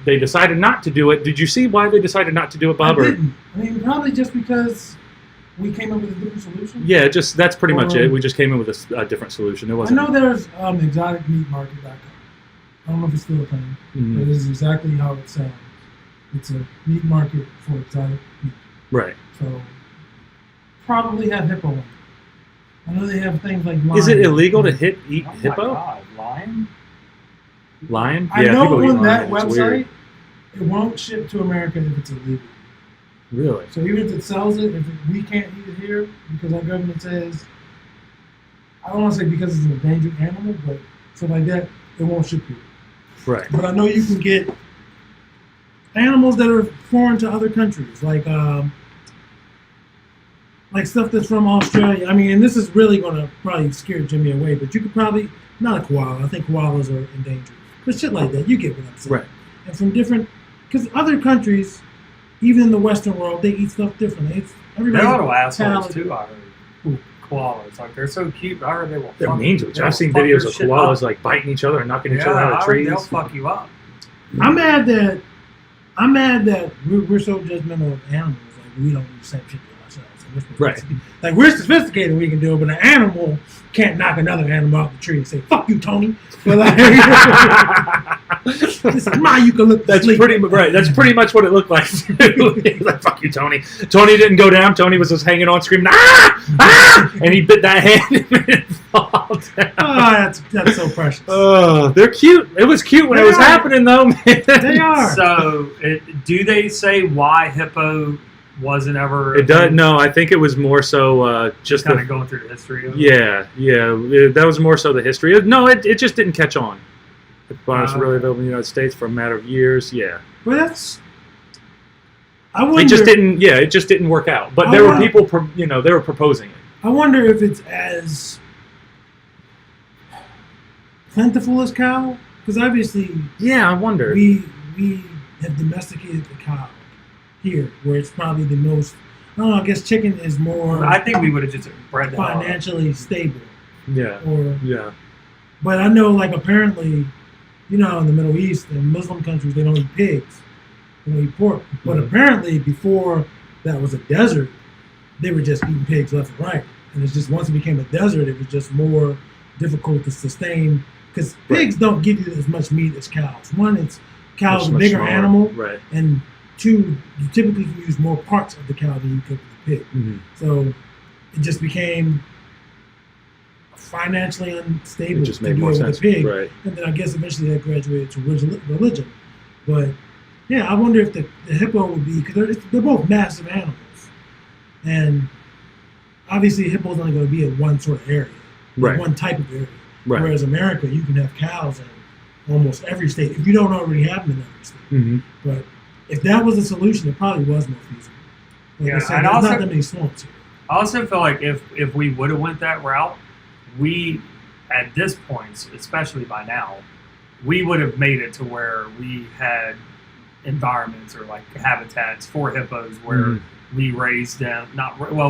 they decided not to do it. Did you see why they decided not to do it, Bob? I didn't. I mean, probably just because we came up with a different solution. Yeah, that's pretty much it. We just came in with a different solution. It wasn't. I know there's exoticmeatmarket.com. I don't know if it's still a thing, but it is exactly how it sounds. It's a meat market for exotic meat. Right. So probably have hippo on it. I know they have things like lion. Is it illegal to eat hippo? My God, lion? Lion? I Yeah, know people eat on that lion. It's weird. website, it won't ship to America if it's illegal. Really? So even if it sells it, we can't eat it here because our government says, I don't want to say because it's an endangered animal, but something like that, it won't ship here. Right. But I know you can get animals that are foreign to other countries, like stuff that's from Australia. I mean, and this is really going to probably scare Jimmy away, but you could probably, not a koala, I think koalas are endangered, but shit like that, you get what I'm saying. Right. And from different because other countries, even in the Western world, they eat stuff differently. It's They're everybody's little assholes palate- too. I heard koalas, like they're so cute. I heard they will. They're fuck mean you. to each They other. will I've seen fuck videos your of shit koalas up. like biting each other and knocking each Yeah, other out I of heard trees. they'll fuck you up. I'm mad that we're so judgmental of animals. Like we don't do the same shit to ourselves. And we're Right. Like we're sophisticated, we can do it, but an animal can't knock another animal off the tree and say "fuck you, Tony." But like, this is my eucalyptus. That's leaf. pretty right. That's pretty much what it looked like. Like, fuck you, Tony. Tony didn't go down. Tony was just hanging on, screaming, "Ah! Ah!" And he bit that hand and made it fall down. Oh, that's so precious. Oh, they're cute. It was cute when They it was are. happening, though, man. They are. So, do they say why Hippo wasn't ever? It does. No, I think it was more so just kind the. of going through the history of it. Yeah. That was more so the history. No, it just didn't catch on. It was really available in the United States for a matter of years. Yeah. But that's. I wonder. It just didn't. Yeah, it just didn't work out. But I there were wonder- people, they were proposing it. I wonder if it's as plentiful as cow, because obviously Yeah, I wonder. we have domesticated the cow here, where it's probably the most. I don't know. I guess chicken is more I think we would have just bred the hell out of it. financially stable, Yeah. or. Yeah. But I know, like, apparently, in the Middle East and Muslim countries, they don't eat pigs. They don't eat pork. But Mhm. apparently, before that was a desert, they were just eating pigs left and right. And it's just, once it became a desert, it was just more difficult to sustain. Because pigs don't give you as much meat as cows. One, cow's a Much bigger smaller. animal. Right. And two, you typically can use more parts of the cow than you could with the pig. Mhm. So it just became financially unstable It just to made do more it sense. with a pig. Right. And then I guess eventually that graduated to religion. But yeah, I wonder if the hippo would be, because they're both massive animals. And obviously a hippo's only going to be in one sort of area, Right. one type of area. Right. Whereas America, you can have cows in almost every state, if you don't already have them in every state. Mm-hmm. But if that was a solution, it probably was more feasible. Like Yeah, I said, and there's also- not that many swamps here. I also feel like if we would have went that route, we, at this point, especially by now, we would have made it to where we had environments or like habitats for hippos where we raised them,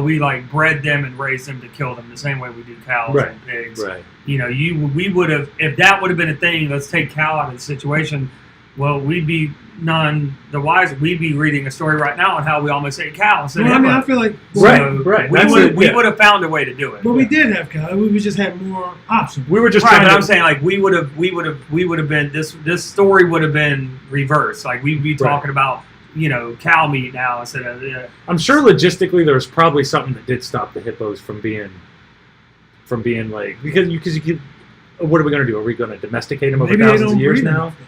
we like bred them and raised them to kill them the same way we do cows Right. and pigs. Right. We would have, if that would have been a thing, let's take cow out of the situation, well, we'd be none the wiser. We'd be reading a story right now on how we almost ate cows. Well, I mean, I feel like Right. We That's would it, yeah. have found a way to do it. But we did have cows. We just had more options. We were just Right, trying but to. I'm saying like we would have been this story would have been reversed. Like we'd be talking about cow meat now instead of I'm sure logistically there was probably something that did stop the hippos from being like because you could. What are we going to do? Are we going to domesticate them over Maybe they thousands don't of years breed now? enough, though.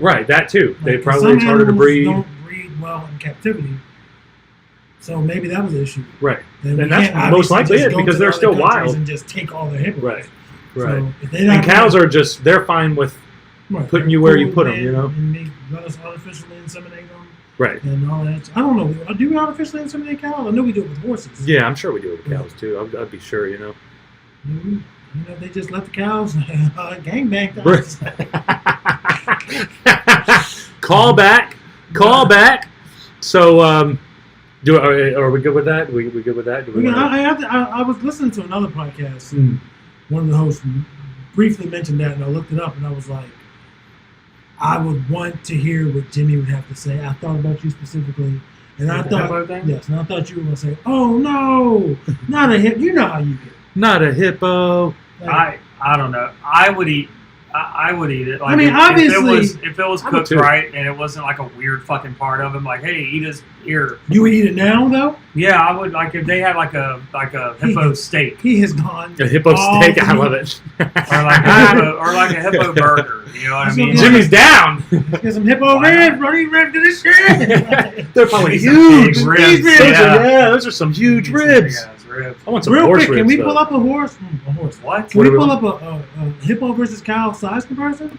Right, that too. Like, They 'cause probably some it's harder to animals breed. don't breed well in captivity. So maybe that was the issue. Right, And and we that's can't most obviously likely just it go because to they're other still countries wild. and just take all their hippos. Right, So right. if they're not And cows are they're fine with putting you where you put them. You know. And they let us artificially inseminate them Right. and all that. I don't know. Do we artificially inseminate cows? I know we do it with horses. Yeah, I'm sure we do it with cows too. I'd be sure. You know. They just let the cows gangbang. Call back. So, are we good with that? We good with that? Do we wanna- I was listening to another podcast, and one of the hosts briefly mentioned that, and I looked it up, and I was like, I would want to hear what Jimmy would have to say. I thought about you specifically, and I The thought, hippo thing? yes, and I thought you were going to say, "Oh no, not a hip." You know how you get. Not a hippo. I don't know. I would eat it. Like, I mean, obviously- if it was I would cooked too. right and it wasn't like a weird fucking part of him, like, hey, eat his ear. You would eat it now, though. Yeah, I would. Like if they had like a hippo steak He has gone. A hippo all steak. I the- love it. or like a hippo burger. You know what I That's mean? what Jimmy's down. Get some hippo Why ribs. Run to this shit. They're probably Some huge. big These ribs, Yeah, those are some huge ribs. Ribs. I want some Real horse quick, can ribs, we though. pull up a horse? A horse. What? Can What we do we pull up a hippo versus cow size comparison?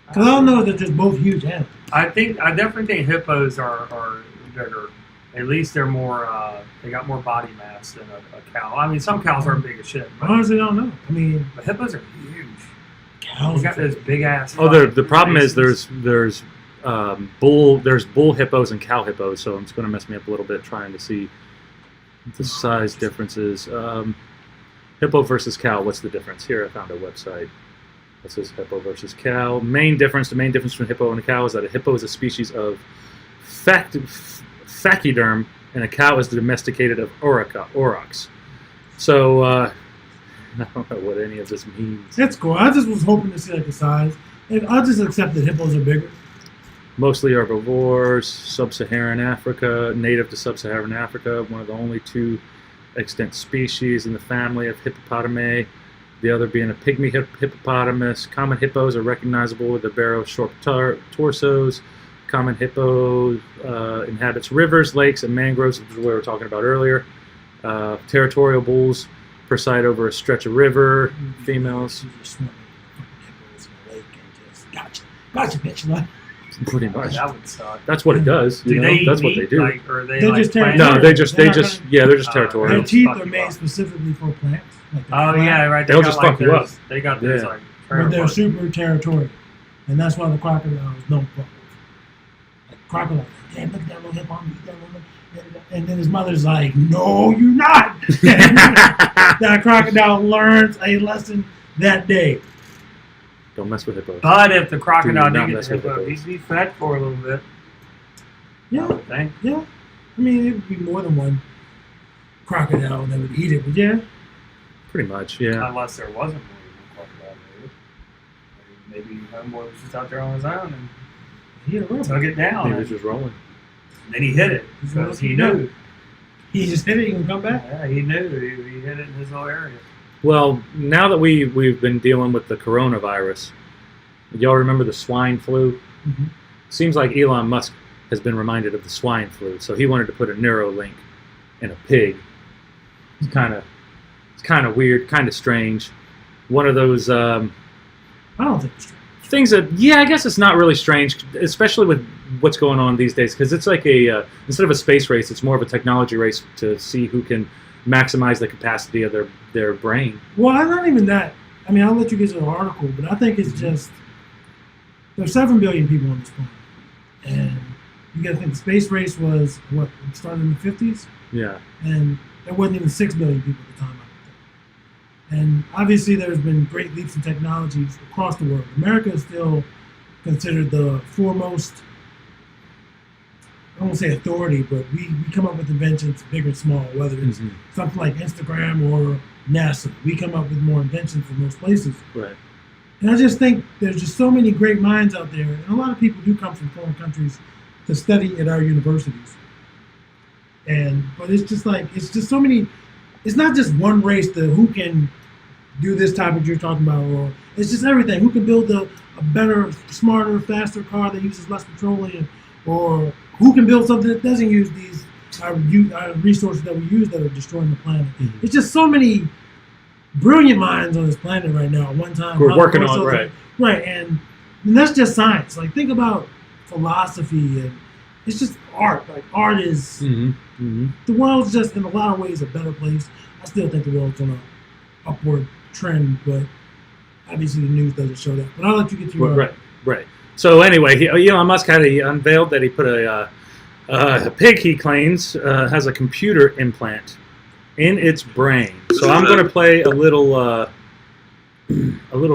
Because I don't know that they're both huge animals. I definitely think hippos are bigger. At least they're more. They got more body mass than a cow. I mean, some cows are big as shit, I honestly don't know. I mean, but hippos are huge. cows. They got those big ass. Oh, the problem is there's bull. There's bull hippos and cow hippos, so it's going to mess me up a little bit trying to see the size differences. Hippo versus cow. What's the difference? Here, I found a website. This is hippo versus cow. The main difference between a hippo and a cow is that a hippo is a species of pachyderm, and a cow is the domesticated of aurochs. So, I don't know what any of this means. That's cool. I just was hoping to see like the size. And I'll just accept that hippos are bigger. Mostly herbivores, sub-Saharan Africa, native to sub-Saharan Africa, one of the only 2 extant species in the family of hippopotami, the other being a pygmy hippopotamus. Common hippos are recognizable with their barrow short torsos. Common hippo inhabits rivers, lakes, and mangroves, which is what we were talking about earlier. Territorial bulls preside over a stretch of river. Females. Gotcha, bitch. Like, Pretty much. That would suck. That's what it does. Do they That's what eat, they do. Like, or They're like just plant- No, they're just They're just territorial. their teeth fuck are you made up. specifically for plants. Like Oh yeah, right. They They'll got, just like, fuck you up. those- They got those Yeah. like. But they're trailer super territorial. And that's why the crocodiles don't fuck with. Like crocodile, damn, look at that little hip on me. And then his mother's like, no, you're not. That crocodile learns a lesson that day. Don't mess with hippos. But if the crocodile Do not did get mess the with hippo, hippos. he'd be fed for a little bit. I Yeah, would think. yeah. I mean, it would be more than one crocodile that would eat it, but yeah. Pretty much, yeah. Unless there wasn't more than one crocodile, maybe Homeboy was just out there on his own and He hit a rope. took it down. He was just rolling. And then he hit it because he knew. He just hit it, he can come back. Yeah, he knew. He hit it in his little area. Well, now that we've been dealing with the coronavirus, y'all remember the swine flu? Mm-hmm. Seems like Elon Musk has been reminded of the swine flu, so he wanted to put a Neuralink in a pig. It's kind of weird, kind of strange. One of those I don't think it's true. things that, yeah, I guess it's not really strange, especially with what's going on these days, because it's like instead of a space race, it's more of a technology race to see who can maximize the capacity of their brain. Well, I'm not even that. I mean, I'll let you get to the article, but I think it's just there's 7 billion people on this planet, and you got to think the space race was what it started in the 50s, Yeah. and there wasn't even 6 billion people at the time. I don't think. And obviously, there's been great leaps in technologies across the world. America is still considered the foremost. I won't say authority, but we come up with inventions, big or small, whether it's something like Instagram or NASA. We come up with more inventions in most places. Right. And I just think there's just so many great minds out there. And a lot of people do come from foreign countries to study at our universities. But it's just so many, it's not just one race to who can do this topic you're talking about, or it's just everything. Who can build a better, smarter, faster car that uses less petroleum, or who can build something that doesn't use these our resources that we use that are destroying the planet. Mm-hmm. It's just so many brilliant minds on this planet right now at one time. We're working on it, right. Right, and that's just science. Like, think about philosophy, and it's just art. Like, art is, the world's just in a lot of ways a better place. I still think the world's on an upward trend, but obviously the news doesn't show that. But I'll let you get to your Right. So anyway, Elon Musk he unveiled that he put a pig, he claims, has a computer implant in its brain. So I'm going to play a little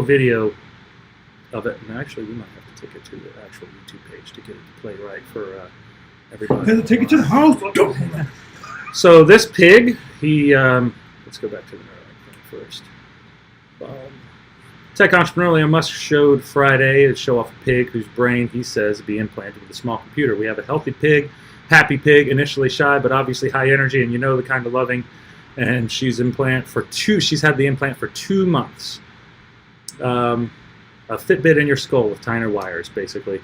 video of it. And actually, we might have to take it to the actual YouTube page to get it to play right for everybody. Take it to the house. Go. So this pig, he let's go back to the Neuralink thing first. Tech entrepreneur Elon Musk showed Friday to show off a pig whose brain, he says, be implanted with a small computer. We have a healthy pig, happy pig, initially shy, but obviously high energy, and you know the kind of loving. And she's had the implant for 2 months. A Fitbit in your skull with tiny wires, basically.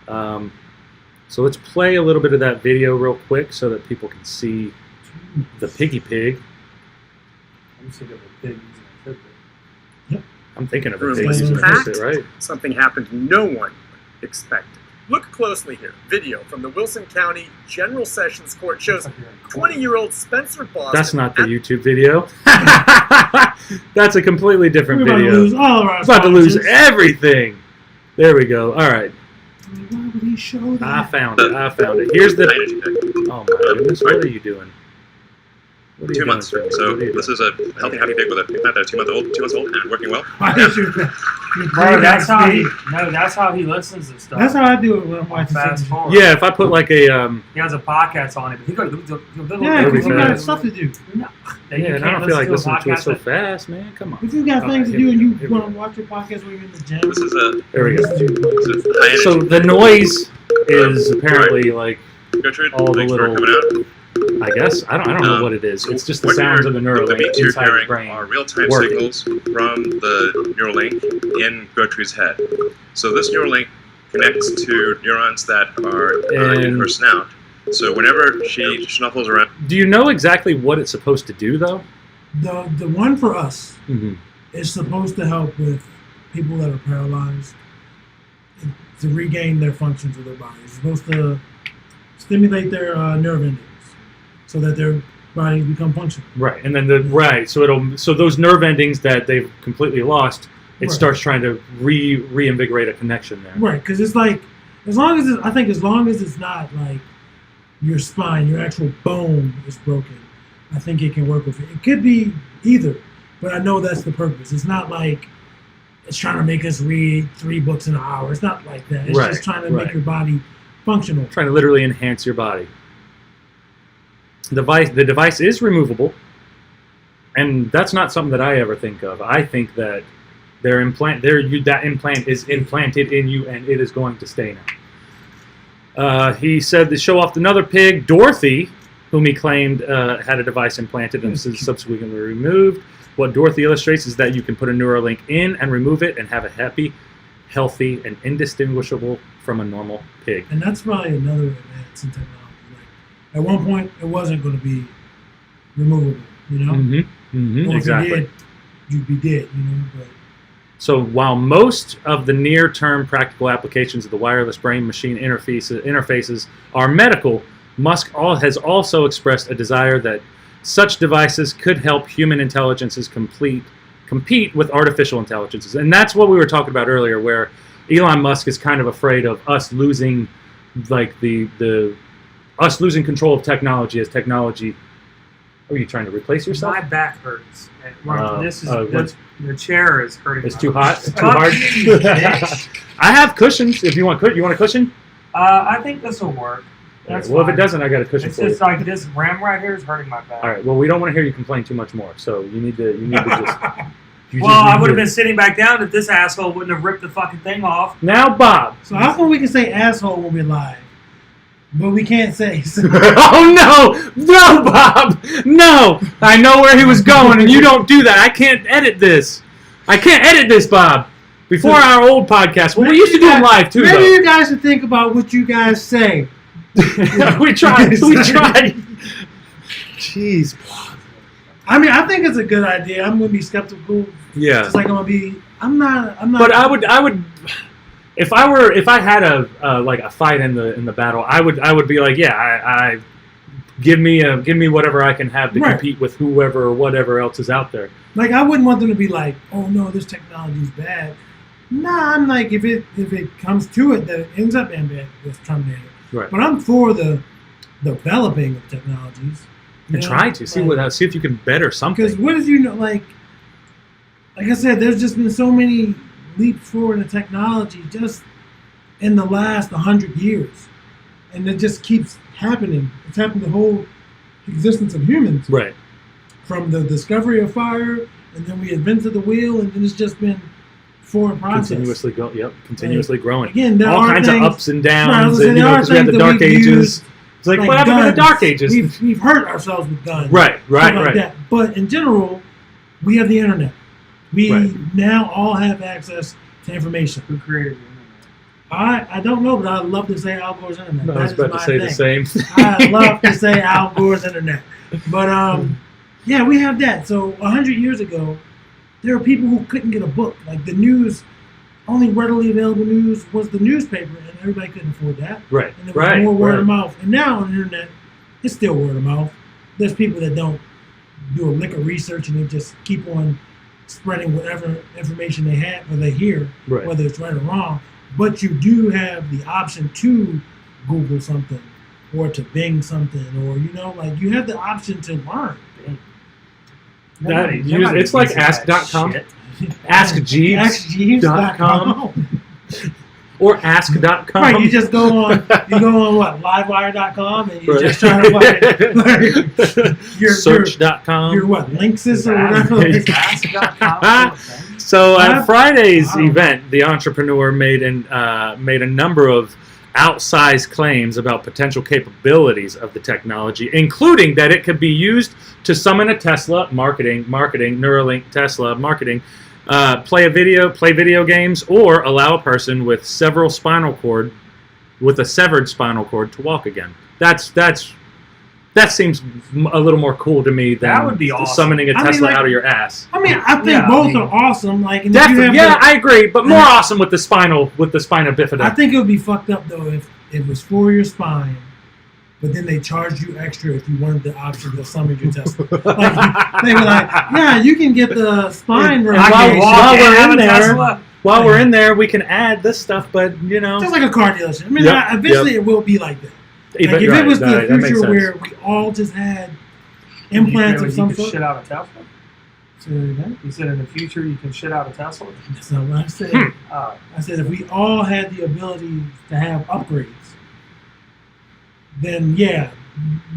So let's play a little bit of that video real quick so that people can see the piggy pig. I'm sick of a pig using a Fitbit. I'm thinking of a Room pig was using a packed. Fitbit, right? Something happened no one expected. Look closely here. Video from the Wilson County General Sessions Court shows 20-year-old Spencer Boston. That's not the YouTube video. That's a completely different We're about to video. lose all of our About to lose sponsors. everything. There we go. All right. Why would he show I that? found it. Here's the. Energy pick. Oh my goodness! What are you doing? What are you 2 doing months. for me? So What are you this doing? is a healthy, happy pig with a implant that's 2 months old and working well. Why is your Bro, that's how he. No, that's how he listens to stuff. That's how I do it when I'm watching Fast television. forward. Yeah, if I put like a He has a podcast on it. But he goes. Yeah, Every because you got fast. stuff to do. No. yeah, and I don't feel like listening to it so fast, man. Come on. If you got All things right, to do and you here we want to watch your podcast when you're in the gym, This is a There we go. listen to your this is high energy. So the noise is apparently like, Gertrude, all the thanks for little- coming out. I guess I don't know what it is. It's just the What sounds you're- of the what Neuralink means you're inside the hearing brain. are real-time working. signals from the Neuralink in Gertrude's head. So this Neuralink connects to neurons that are in And- her snout. So whenever she snuffles around, Do you know exactly what it's supposed to do, though? the one for us Mm-hmm. is supposed to help with people that are paralyzed to regain their functions of their body. It's supposed to stimulate their nerve endings so that their bodies become functional. Right, and then so those nerve endings that they've completely lost, it Right. starts trying to reinvigorate a connection there. Right, because it's like as long as it's not like your spine, your actual bone is broken, I think it can work with it. It could be either, but I know that's the purpose. It's not like it's trying to make us read 3 books in an hour. It's not like that. It's Right, just trying to right. make your body functional. Trying to literally enhance your body. The device is removable, and that's not something that I ever think of. I think that that implant is implanted in you, and it is going to stay now. He said to show off another pig, Dorothy, whom he claimed had a device implanted and was subsequently removed. What Dorothy illustrates is that you can put a Neuralink in and remove it and have a happy, healthy, and indistinguishable from a normal pig. And that's probably another advance in technology. Like at one point, it wasn't going to be removable, you know? Or if Exactly. it did, you'd be dead, you know? But So while most of the near-term practical applications of the wireless brain-machine interfaces are medical, Musk has also expressed a desire that such devices could help human intelligences compete with artificial intelligences. And that's what we were talking about earlier, where Elon Musk is kind of afraid of us losing, like us losing control of technology as technology. Are you trying to replace yourself? My back hurts. This is what's- the chair is hurting. It's my too back. hot. It's too hard. You bitch. I have cushions. If you want, you want a cushion? I think this will work. That's well, if fine. it doesn't, I got a cushion It's for you. just like this rim right here is hurting my back. All right. Well, we don't want to hear you complain too much more. So you need to just. Well, I would have been sitting back down if this asshole wouldn't have ripped the fucking thing off. Now, Bob. so how come we can say asshole when we're live, but we can't say? Oh no, Bob, no! I know where he was going, and you don't do that. I can't edit this. Bob. Before our old podcast, well, we used to do them live too. Maybe Though. you guys should think about what you guys say. we tried. Jeez, Bob. I mean, I think it's a good idea. I'm going to be skeptical. Yeah. Just like I'm going to be. I'm not. But I would. If I had a fight in the battle, I would be like, yeah, I give me whatever I can have to Right. compete with whoever or whatever else is out there. Like I wouldn't want them to be like, oh no, this technology is bad. Nah, I'm like, if it comes to it that it ends up being bad, it's terminated. Right. But I'm for the developing of technologies. you And know? try to see see if you can better something. Because what if like I said, there's just been so many leaps forward in technology just in the last 100 years, and it just keeps happening. It's happened the whole existence of humans, Right. from the discovery of fire, and then we invented the wheel, and then it's just been forward process. Continuously growing. Again, there All are kinds things, of ups and Right, I downs, was saying, and there are because we had the things that Dark we've Ages. used, It's like what happened in the guns. Dark Ages? We've hurt ourselves with guns. Right. Stuff like that. But in general, we have the internet. We Right. now all have access to information. Who created the internet? I don't know, but I'd love to say Al Gore's internet. No, I That was is about to my say the thing. same. I'd love to say Al Gore's internet. But yeah, we have that. So 100 years ago, there were people who couldn't get a book. Like the news, only readily available news was the newspaper, and everybody couldn't afford that. Right. And there was more word of mouth. And now on the internet, it's still word of mouth. There's people that don't do a lick of research and they just keep on spreading whatever information they have or they hear, Right. whether it's right or wrong. but you do have the option to Google something or to Bing something, or like you have the option to learn. It's like ask.com. AskJeeves.com. Or ask.com. Right, you just go on what, livewire.com, and you just try to find search.com. Your what, Linksys or whatever. Ask.com. So at Friday's event, the entrepreneur made a number of outsized claims about potential capabilities of the technology, including that it could be used to summon a Tesla, marketing, Neuralink, Tesla, marketing, play video games, or allow a person with a severed spinal cord to walk again. That seems a little more cool to me than that would be awesome. Summoning a Tesla out of your ass. I think both are awesome. Like, Definitely, I agree, but more awesome with the spina bifida. I think it would be fucked up though if it was for your spine, but then they charged you extra if you wanted the option to summon your Tesla. Like, they were like, yeah, you can get the spine radiation. While we're in there, we can add this stuff, but just like a car dealership. I mean, eventually it will be like that. Like if it was the future where we all just had implants of some sort. Shit out of Tesla. You said in the future you can shit out of Tesla. That's not what I said. I said if we all had the ability to have upgrades, then yeah,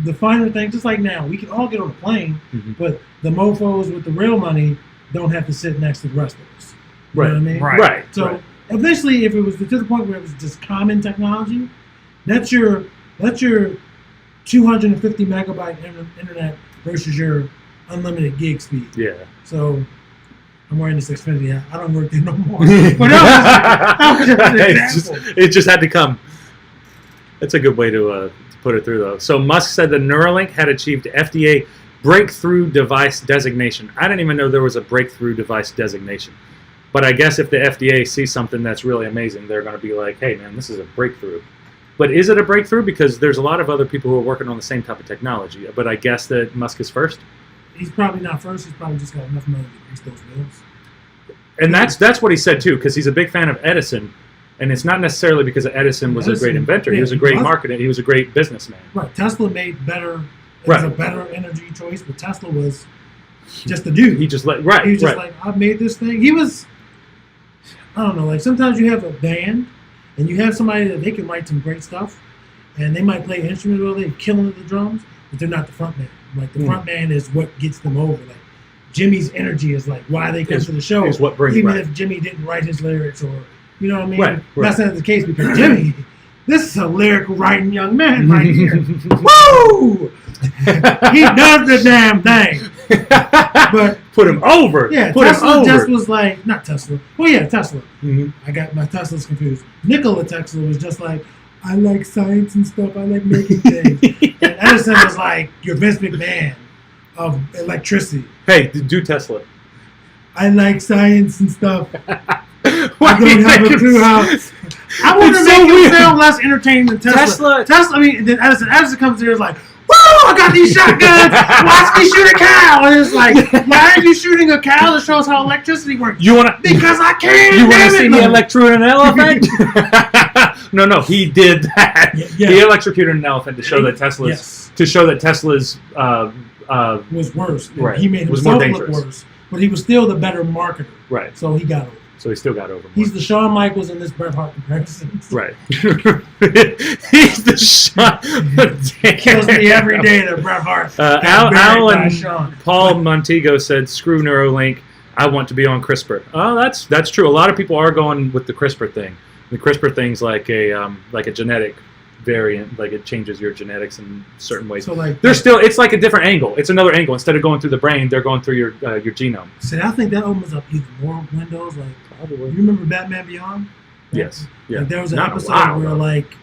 the finer things, just like now, we can all get on a plane, but the mofos with the real money don't have to sit next to the rest of us. You know what I mean? Right. So eventually, if it was to the point where it was just common technology, that's your 250 megabyte internet versus your unlimited gig speed. Yeah. So I'm wearing this Xfinity hat. I don't work there no more. But that was just an example. It just had to come. That's a good way to put it through, though. So Musk said the Neuralink had achieved FDA breakthrough device designation. I didn't even know there was a breakthrough device designation. But I guess if the FDA sees something that's really amazing, they're going to be like, hey, man, this is a breakthrough. But is it a breakthrough? Because there's a lot of other people who are working on the same type of technology. But I guess that Musk is first. He's probably not first. He's probably just got enough money to grease those wheels. And that's what he said, too, because he's a big fan of Edison. And it's not necessarily because Edison was a great inventor. He was a great marketer. He was a great businessman. Right. Tesla made better. It was a better energy choice, but Tesla was just a dude. He just like He was just like, I made this thing. He was, I don't know, like sometimes you have a band and you have somebody that they can write some great stuff and they might play instruments well, they're killing at the drums, but they're not the front man. Like the front man is what gets them over. Like Jimmy's energy is like why they come to the show. Is what brings even if Jimmy didn't write his lyrics or you know what I mean? Right. That's not the case because Jimmy, this is a lyrical writing young man right here. Woo! He does the damn thing. But put him over. Yeah, put Tesla him over. just was like, not Tesla. Well, yeah, Tesla. Mm-hmm. I got my Teslas confused. Nikola Tesla was just like, I like science and stuff. I like making things. And Edison was like, you're Vince McMahon of electricity. Hey, do Tesla. I like science and stuff. I don't have a clue how. I want to make it sound less entertaining than Tesla. I mean, then Edison comes here and is like, woo, I got these shotguns. Watch me shoot a cow. And it's like, why are you shooting a cow that shows how electricity works? Because I can. You want to see me electrocute an elephant? No, he did that. Yeah. He electrocuted an elephant to show that Tesla's was worse. Right. He made himself look worse, but he was still the better marketer. Right. So he got over. So he still got over. He's the Shawn Michaels in this Bret Hart comparison. Right. He's the Shawn. Kills me every day that Bret Hart. Alan Paul Montego said, "Screw Neuralink. I want to be on CRISPR." Oh, that's true. A lot of people are going with the CRISPR thing. The CRISPR thing's like a genetic variant, like it changes your genetics in certain ways. So like it's like a different angle. It's another angle. Instead of going through the brain, they're going through your genome. See, I think that opens up even more windows. Like, you remember Batman Beyond? Yes. Yeah. Like, there was an episode where like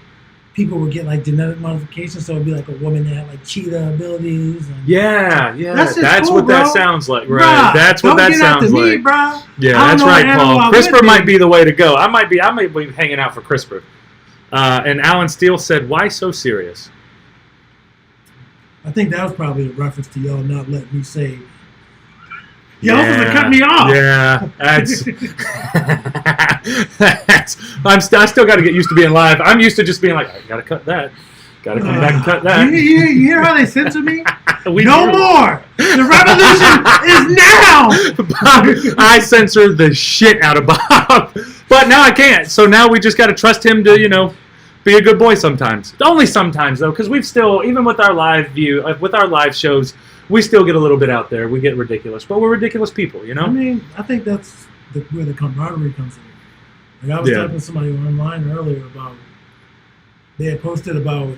people would get like genetic modifications, so it'd be like a woman that had like cheetah abilities. And, yeah. That's cool, what that sounds like, right? Bruh, that's what that sounds like. Me, bro. Yeah, that's right, Paul. CRISPR might be the way to go. I might be hanging out for CRISPR. And Alan Steele said, "Why so serious?" I think that was probably a reference to y'all not letting me say He also cut me off. Yeah, I still got to get used to being live. I'm used to just being like, I got to cut that. Got to come back and cut that. You hear how they censor me? We no do. more. The revolution is now. Bob, I censor the shit out of Bob, but now I can't. So now we just got to trust him to, be a good boy sometimes. Only sometimes though, because we've still, even with our live with our live shows, we still get a little bit out there. We get ridiculous, but we're ridiculous people, I mean, I think that's where the camaraderie comes in. Like I was talking to somebody online earlier about, they had posted about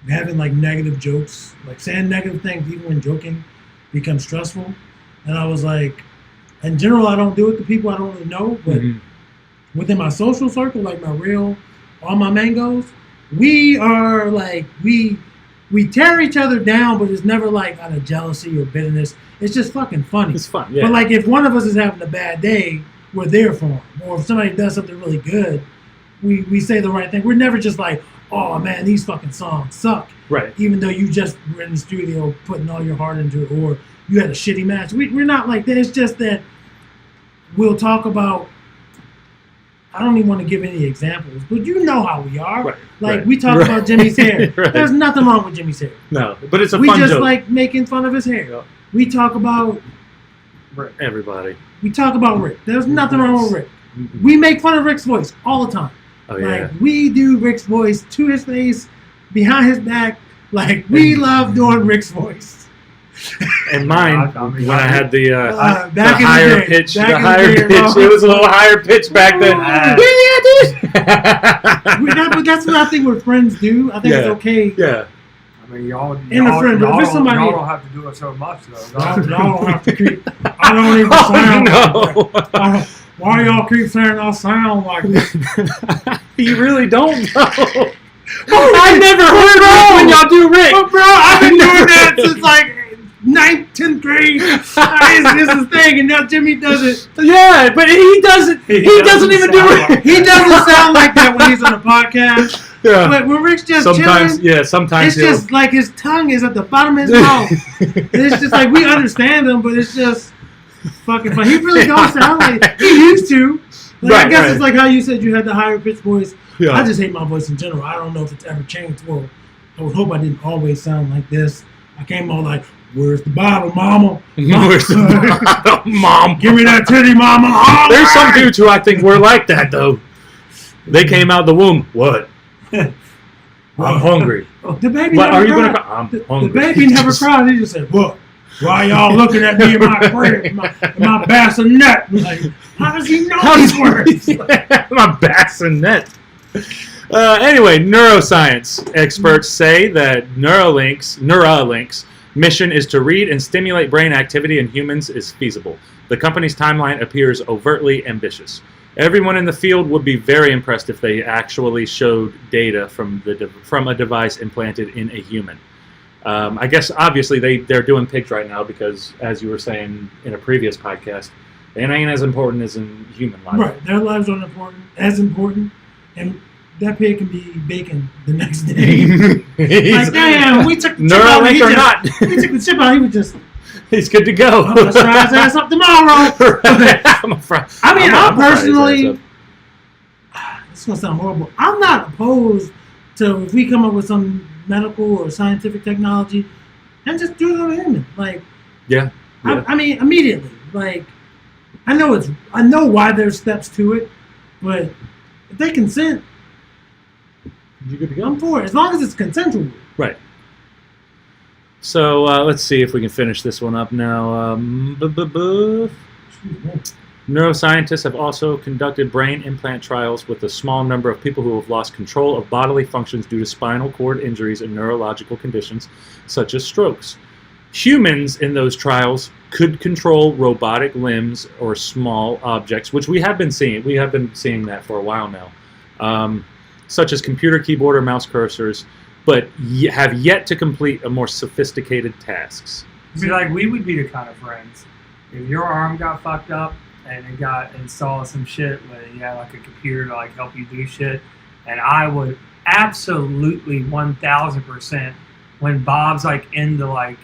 having like negative jokes, like saying negative things even when joking becomes stressful. And I was like, in general, I don't do it to people I don't really know, but within my social circle, like all my mangoes, we are like, we tear each other down, but it's never like out of jealousy or bitterness. It's just fucking funny. It's fun, yeah. But like if one of us is having a bad day, we're there for him. Or if somebody does something really good, we say the right thing. We're never just like, oh man, these fucking songs suck. Right. Even though you just were in the studio putting all your heart into it, or you had a shitty match. We're not like that. It's just that we'll talk about, I don't even want to give any examples, but you know how we are. Right, like we talk about Jimmy's hair. Right. There's nothing wrong with Jimmy's hair. No, but it's a we fun just joke. like making fun of his hair. Yeah. We talk about Everybody. We talk about Rick. There's nothing wrong with Rick. We make fun of Rick's voice all the time. Oh, yeah. Like we do Rick's voice to his face, behind his back. Like we love doing Rick's voice. And mine, when I had the back in higher the day, pitch, back the in higher the day, pitch, it was a little higher pitch back then. But that's what I think what friends do. I think it's okay. Yeah. I mean, y'all don't have to do it so much, though. Y'all don't have to keep. I don't even sound like that. Why y'all keep saying I sound like this? You really don't know. I never heard Rick when y'all do Rick. But bro, I've been doing that since like 9th, 10th grade. It's his thing, and now Jimmy does it. Yeah, but he doesn't. He doesn't even do it. He doesn't sound like that when he's on a podcast. Yeah. But when Rick's just sometimes, chilling, yeah, sometimes it's just like his tongue is at the bottom of his mouth. And it's just like we understand him, but it's just fucking fun. He really don't sound like he used to. Like, I guess it's like how you said you had the higher pitched voice. Yeah. I just hate my voice in general. I don't know if it's ever changed. Well, I would hope I didn't always sound like this. I came all like, "Where's the Bible, Mama? Where's the Bible, Mom? Give me that titty, Mama." All There's right. some dudes who I think were like that though. They came out the womb. What? I'm hungry. The baby what never are you cried. gonna cry? I'm hungry. The baby never cried. He just said, "What? Why y'all looking at me in my crib, in my bassinet?" Like, how does he know these words? My bassinet. Anyway, neuroscience experts say that Neuralink's mission is to read and stimulate brain activity in humans is feasible. The company's timeline appears overtly ambitious. Everyone in the field would be very impressed if they actually showed data from a device implanted in a human. I guess obviously they're doing pigs right now because, as you were saying in a previous podcast, it ain't as important as in human life. Right, their lives aren't as important, and that pig can be bacon the next day. Like, damn, we took the chip out. Neuralink or not, we took the chip out. He was just. He's good to go. I'm gonna fry his ass up tomorrow. I mean, I'm personally. It's gonna sound horrible. I'm not opposed to if we come up with some medical or scientific technology and just do it on a human. Like, yeah. I mean, immediately. Like, I know why there's steps to it, but if they consent, you good to go? I'm for it as long as it's consensual. Right. So let's see if we can finish this one up now. Neuroscientists have also conducted brain implant trials with a small number of people who have lost control of bodily functions due to spinal cord injuries and neurological conditions such as strokes. Humans in those trials could control robotic limbs or small objects, which we have been seeing. We have been seeing that for a while now, such as computer keyboard or mouse cursors, but have yet to complete a more sophisticated tasks. See, like we would be the kind of friends if your arm got fucked up and it got installed some shit where you had like a computer to like help you do shit, and I would absolutely 1000% when Bob's like in the like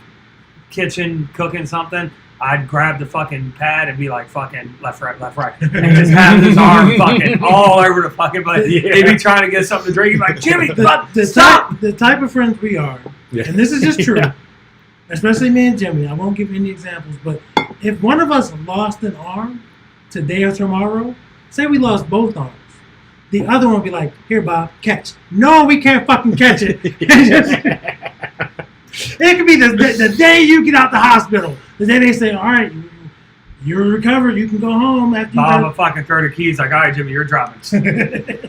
kitchen cooking something, I'd grab the fucking pad and be like fucking left, right, and just have his arm fucking all over the fucking place. Yeah. He'd be trying to get something to drink. He'd be like, Jimmy, stop! The type of friends we are, and this is just true, especially me and Jimmy. I won't give any examples, but if one of us lost an arm today or tomorrow, say we lost both arms, the other one would be like, here, Bob, catch. No, we can't fucking catch it. It could be the day you get out the hospital. The day they say, all right, you're recovered. You can go home. After Bob would fucking throw the keys like, all right, Jimmy, you're driving.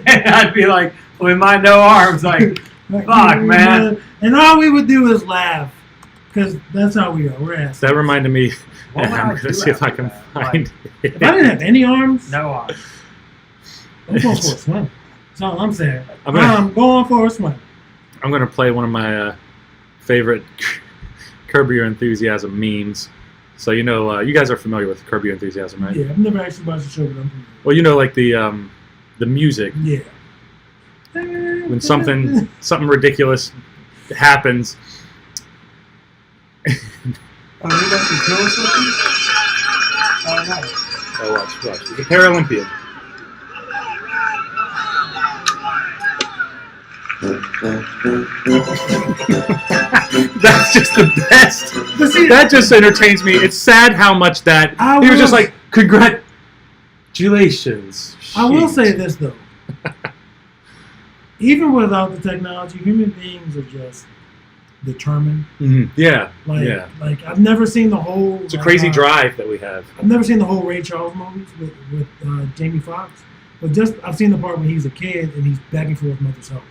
And I'd be like, with my no arms, like, fuck, man. And all we would do is laugh. Because that's how we are. We're assholes. That reminded me. What would I'm I going do to see if I after can that? find If I didn't have any arms, No arms. I'm going for a swim. That's all I'm saying. I'm gonna- I'm going for a swim. I'm going to play one of my favorite Curb Your Enthusiasm memes. So, you guys are familiar with Curb Your Enthusiasm, right? Yeah, I've never actually watched the show, but I'm familiar. Well, like the music. Yeah. When something ridiculous happens. Oh, you got some pills with you? Oh, nice. Oh, watch. He's a Paralympian. That's just the best. That just entertains me. It's sad how much that he was just like, congratulations. I will Shit. say this though. Even without the technology, human beings are just determined. Mhm. Yeah. Like I've never seen the whole. It's a crazy drive that we have. I've never seen the whole Ray Charles movies with Jamie Foxx, but just I've seen the part when he's a kid and he's begging for his mother's help,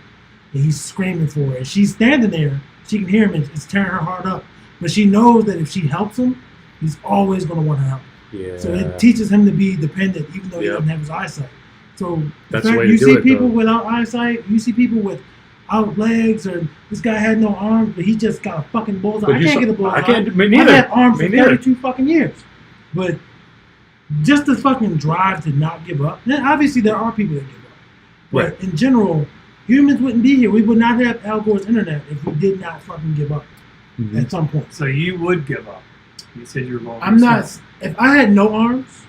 and he's screaming for her. And she's standing there, she can hear him, and it's tearing her heart up. But she knows that if she helps him, he's always going to want her help. Yeah. So it teaches him to be dependent, even though he doesn't have his eyesight. So That's in the way fact, to you do see it, people though. without eyesight, you see people without legs, or this guy had no arms, but he just got a fucking bullseye. But I you can't saw- get a bullseye. I can't- me neither. I've had arms Me for neither. 32 fucking years. But just the fucking drive to not give up. Then obviously there are people that give up. But Right. in general, humans wouldn't be here. We would not have Al Gore's internet if we did not fucking give up Mhm. at some point. So you would give up. You said you were going. I'm not. If I had no arms,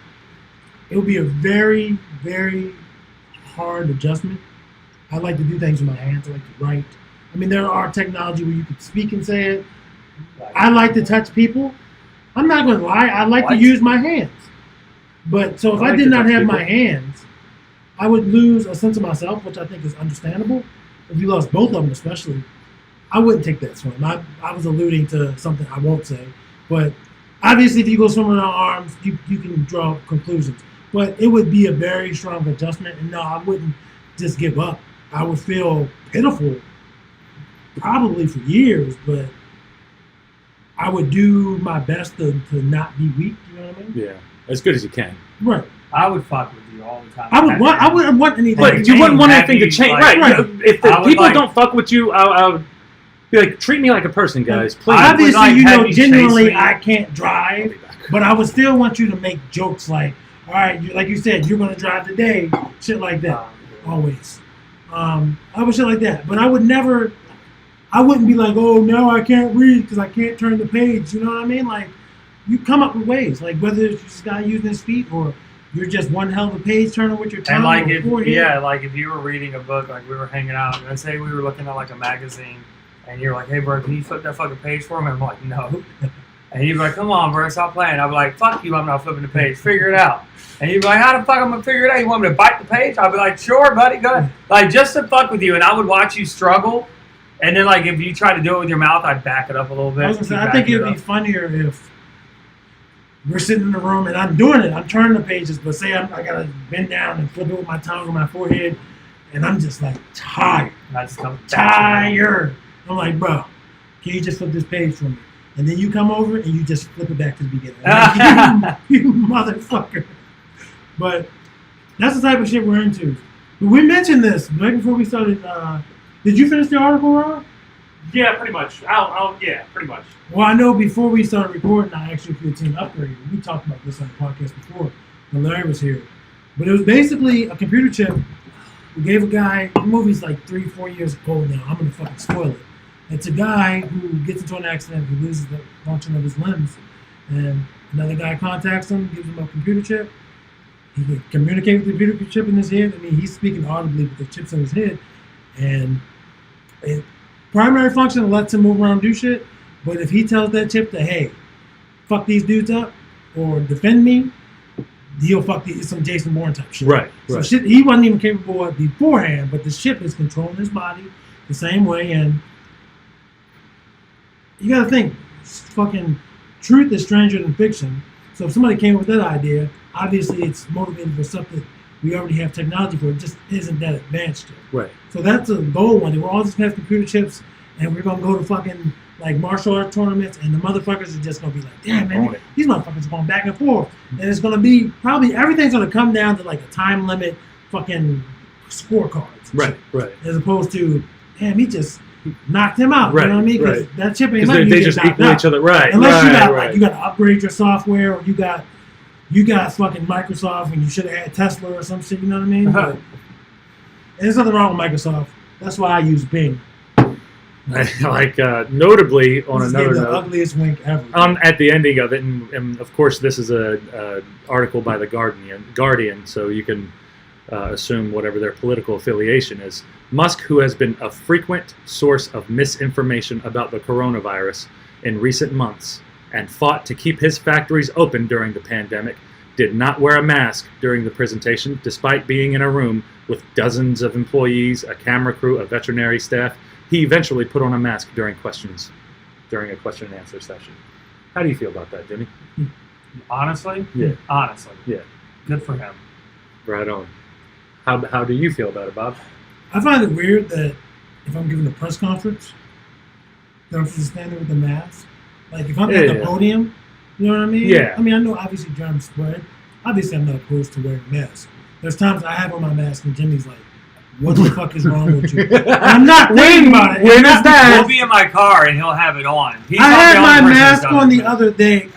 it would be a very, very hard adjustment. I like to do things with my hands. I like to write. I mean, there are technology where you can speak and say it. I like to touch people. I'm not going to lie. I like to What? use my hands. But so if I I like did to not touch have people. my hands, I would lose a sense of myself, which I think is understandable. If you lost both of them, especially, I wouldn't take that swim. I was alluding to something I won't say, but obviously, if you go swimming without arms, you can draw conclusions. But it would be a very strong adjustment, and no, I wouldn't just give up. I would feel pitiful, probably for years, but I would do my best to not be weak. You know what I mean? Yeah. As good as you can. Right. I would fuck with you all the time. I wouldn't want anything. But you wouldn't want anything to Happy, change. like- Right. If the I would people like- don't fuck with you, I would be like, treat me like a person, guys. Please. I would Obviously, like you have know, you genuinely, chase me. I can't drive, but I would still want you to make jokes like, all right, like you said, you're going to drive today, shit like that, always. I would shit like that, but I would never, I wouldn't be like, oh, now I can't read because I can't turn the page, you know what I mean? Like, you come up with ways, like whether it's this guy using his feet or you're just one hell of a page turner with your tongue And like or if forehead. like if you were reading a book, like we were hanging out, and say we were looking at like a magazine, and you're like, hey bro, can you flip that fucking page for me? I'm like, no. And you'd be like, come on, bro, stop playing. I'd be like, fuck you, I'm not flipping the page. Figure it out. And you'd be like, how the fuck I'm gonna figure it out? You want me to bite the page? I'd be like, sure, buddy, go ahead. Like just to fuck with you, and I would watch you struggle. And then like if you try to do it with your mouth, I'd back it up a little bit. I was gonna say, keep I think backing it'd be funnier if we're sitting in the room and I'm doing it. I'm turning the pages, but say I gotta bend down and flip it with my tongue or my forehead, and I'm just like tired. And I just come Tired. I'm like, bro, can you just flip this page for me? And then you come over and you just flip it back to the beginning. I'm like, you motherfucker. But that's the type of shit we're into. But we mentioned this right before we started. Did you finish the article, Ron? Yeah, pretty much. Yeah, pretty much. Well, I know before we started recording, I actually for the team upgrade. We talked about this on the podcast before when Larry was here. But it was basically a computer chip. We gave a guy, the movie's like 3-4 years old now. I'm going to fucking spoil it. It's a guy who gets into an accident, he loses the function of his limbs. And Another guy contacts him, gives him a computer chip. He can communicate with the computer chip in his head. I mean, he's speaking audibly with the chips in his head. And primary function lets him move around and do shit. But if he tells that chip that, hey, fuck these dudes up or defend me, he'll fuck some Jason Bourne type shit. Right. So shit he wasn't even capable of beforehand, but the chip is controlling his body the same way. And you got to think, fucking truth is stranger than fiction. So if somebody came up with that idea, obviously it's motivated for something we already have technology for. It just isn't that advanced yet. Right. So that's a goal one. We're all just gonna have computer chips, and we're gonna go to fucking like martial arts tournaments, and the motherfuckers are just gonna be like, damn man, these motherfuckers are going back and forth, and it's gonna be probably everything's gonna come down to like a time limit, fucking scorecards. Right. Right. As opposed to, damn, he just knocked him out. Right, You know what I mean? Because right. that chip ain't Because letting they you just get knocked equal out. each other. Right. Unless you right, got right. like you got to upgrade your software, or you got fucking Microsoft when you should have had Tesla or some shit. You know what I mean? Uh-huh. But there's nothing wrong with Microsoft. That's why I use Bing. Like notably on This another gave the note, ugliest wink ever. at the ending of it, and of course this is a article by the Guardian, so you can assume whatever their political affiliation is. Musk, who has been a frequent source of misinformation about the coronavirus in recent months and fought to keep his factories open during the pandemic, did not wear a mask during the presentation, despite being in a room with dozens of employees, a camera crew, a veterinary staff. He eventually put on a mask during a question and answer session. How do you feel about that, Jimmy? Honestly? Yeah. Honestly. Yeah. Good for him. Right on. How do you feel about it, Bob? I find it weird that if I'm giving a press conference, that I'm just standing with the mask. Like if I'm at the podium, you know what I mean? Yeah. I mean, I know obviously germs spread. Obviously, I'm not opposed to wearing masks. There's times I have on my mask and Jimmy's like, "What the fuck is wrong with you?" And I'm not thinking about it. When is that? We'll be in my car and he'll have it on. He's I not had the my only person mask that's done on it.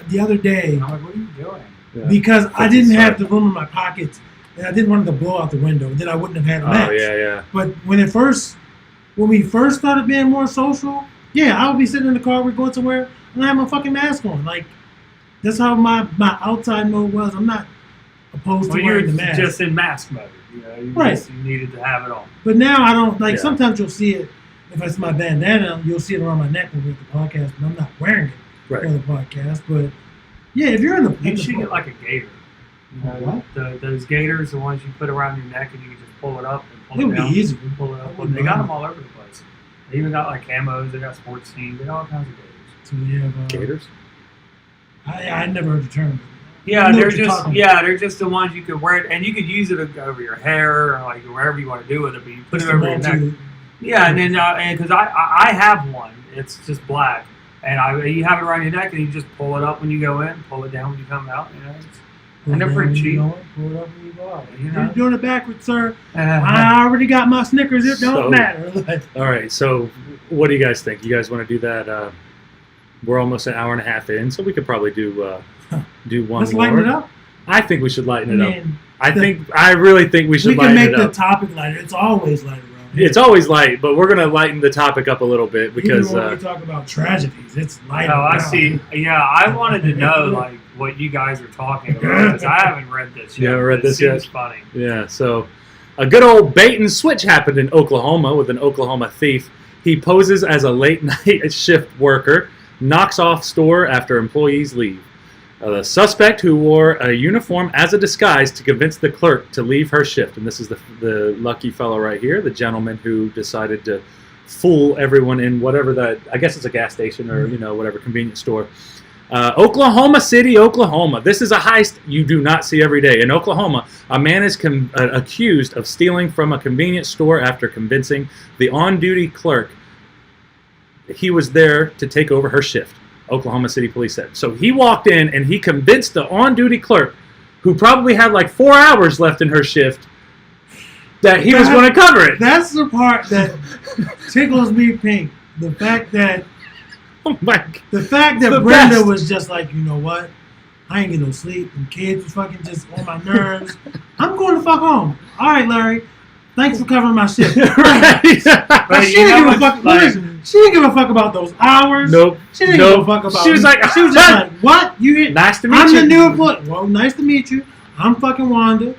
the other day. I'm like, what are you doing? Yeah. Because I didn't Sorry. have the room in my pockets, and I didn't want it to blow out the window. Then I wouldn't have had a mask. Oh yeah. But when we first started being more social, yeah, I would be sitting in the car, we're going somewhere, and I have my fucking mask on. Like that's how my outside mode was. I'm not opposed to Well, you're wearing the mask. just in mask mode. You know, you needed to have it on. But now I don't like. Yeah. Sometimes you'll see it if it's my bandana. You'll see it around my neck when we're at the podcast, but I'm not wearing it for the podcast. But yeah, if you're in the, You should get like a gator. You know, those gators, the ones you put around your neck, and you can just pull it up and pull It it would be down. easy. You pull it up. I wouldn't They got mind. them all over the place. They even got like camos. They got sports teams. They got all kinds of gators. So you have, Gators? I never heard the term. Yeah, I know they're what you're just talking about. they're just the ones you could wear it, and you could use it over your hair or like wherever you want to do with it. But you put Just it over your neck. multi- Yeah, and then and because I have one, it's just black, and you have it around your neck, and you just pull it up when you go in, pull it down when you come out. You know, and they're pretty cheap. Pull it up when you go out. You know? You're doing it backwards, sir. I already got my Snickers. It don't So- matter. All right. So, what do you guys think? You guys want to do that? We're almost an hour and a half in, so we could probably do one Let's more. lighten it up. I think we should lighten it up. Man, I really think we should we can lighten make it the up. topic lighter. It's always lighter around here. It's always light, but we're gonna lighten the topic up a little bit because Even when we talk about tragedies, it's lighter. Oh, I around see. here. Yeah, I wanted to know like what you guys are talking about because I haven't read this yet. You haven't read but it this yet? seems funny. yeah. So, a good old bait and switch happened in Oklahoma with an Oklahoma thief. He poses as a late night shift worker, knocks off store after employees leave. The suspect, who wore a uniform as a disguise to convince the clerk to leave her shift, and this is the lucky fellow right here, the gentleman who decided to fool everyone in whatever that, I guess it's a gas station or whatever convenience store. Oklahoma City, Oklahoma. This is a heist you do not see every day. In Oklahoma, a man is accused of stealing from a convenience store after convincing the on-duty clerk he was there to take over her shift. Oklahoma City Police said. So he walked in and he convinced the on-duty clerk, who probably had like 4 hours left in her shift, that he was going to cover it. That's the part that tickles me pink. The fact that Oh my! the fact that The Brenda best. was just like, you know what? I ain't getting no sleep. And kids was fucking just on my nerves. I'm going to fuck home. All right, Larry. Thanks for covering my shit. Right. But She you didn't know give a what's fuck. like- Listen, She didn't give a fuck about those hours. Nope. She didn't give a fuck about. She was like, just like, what? You here? Nice to meet I'm you. the new employee. Well, nice to meet you. I'm fucking Wanda.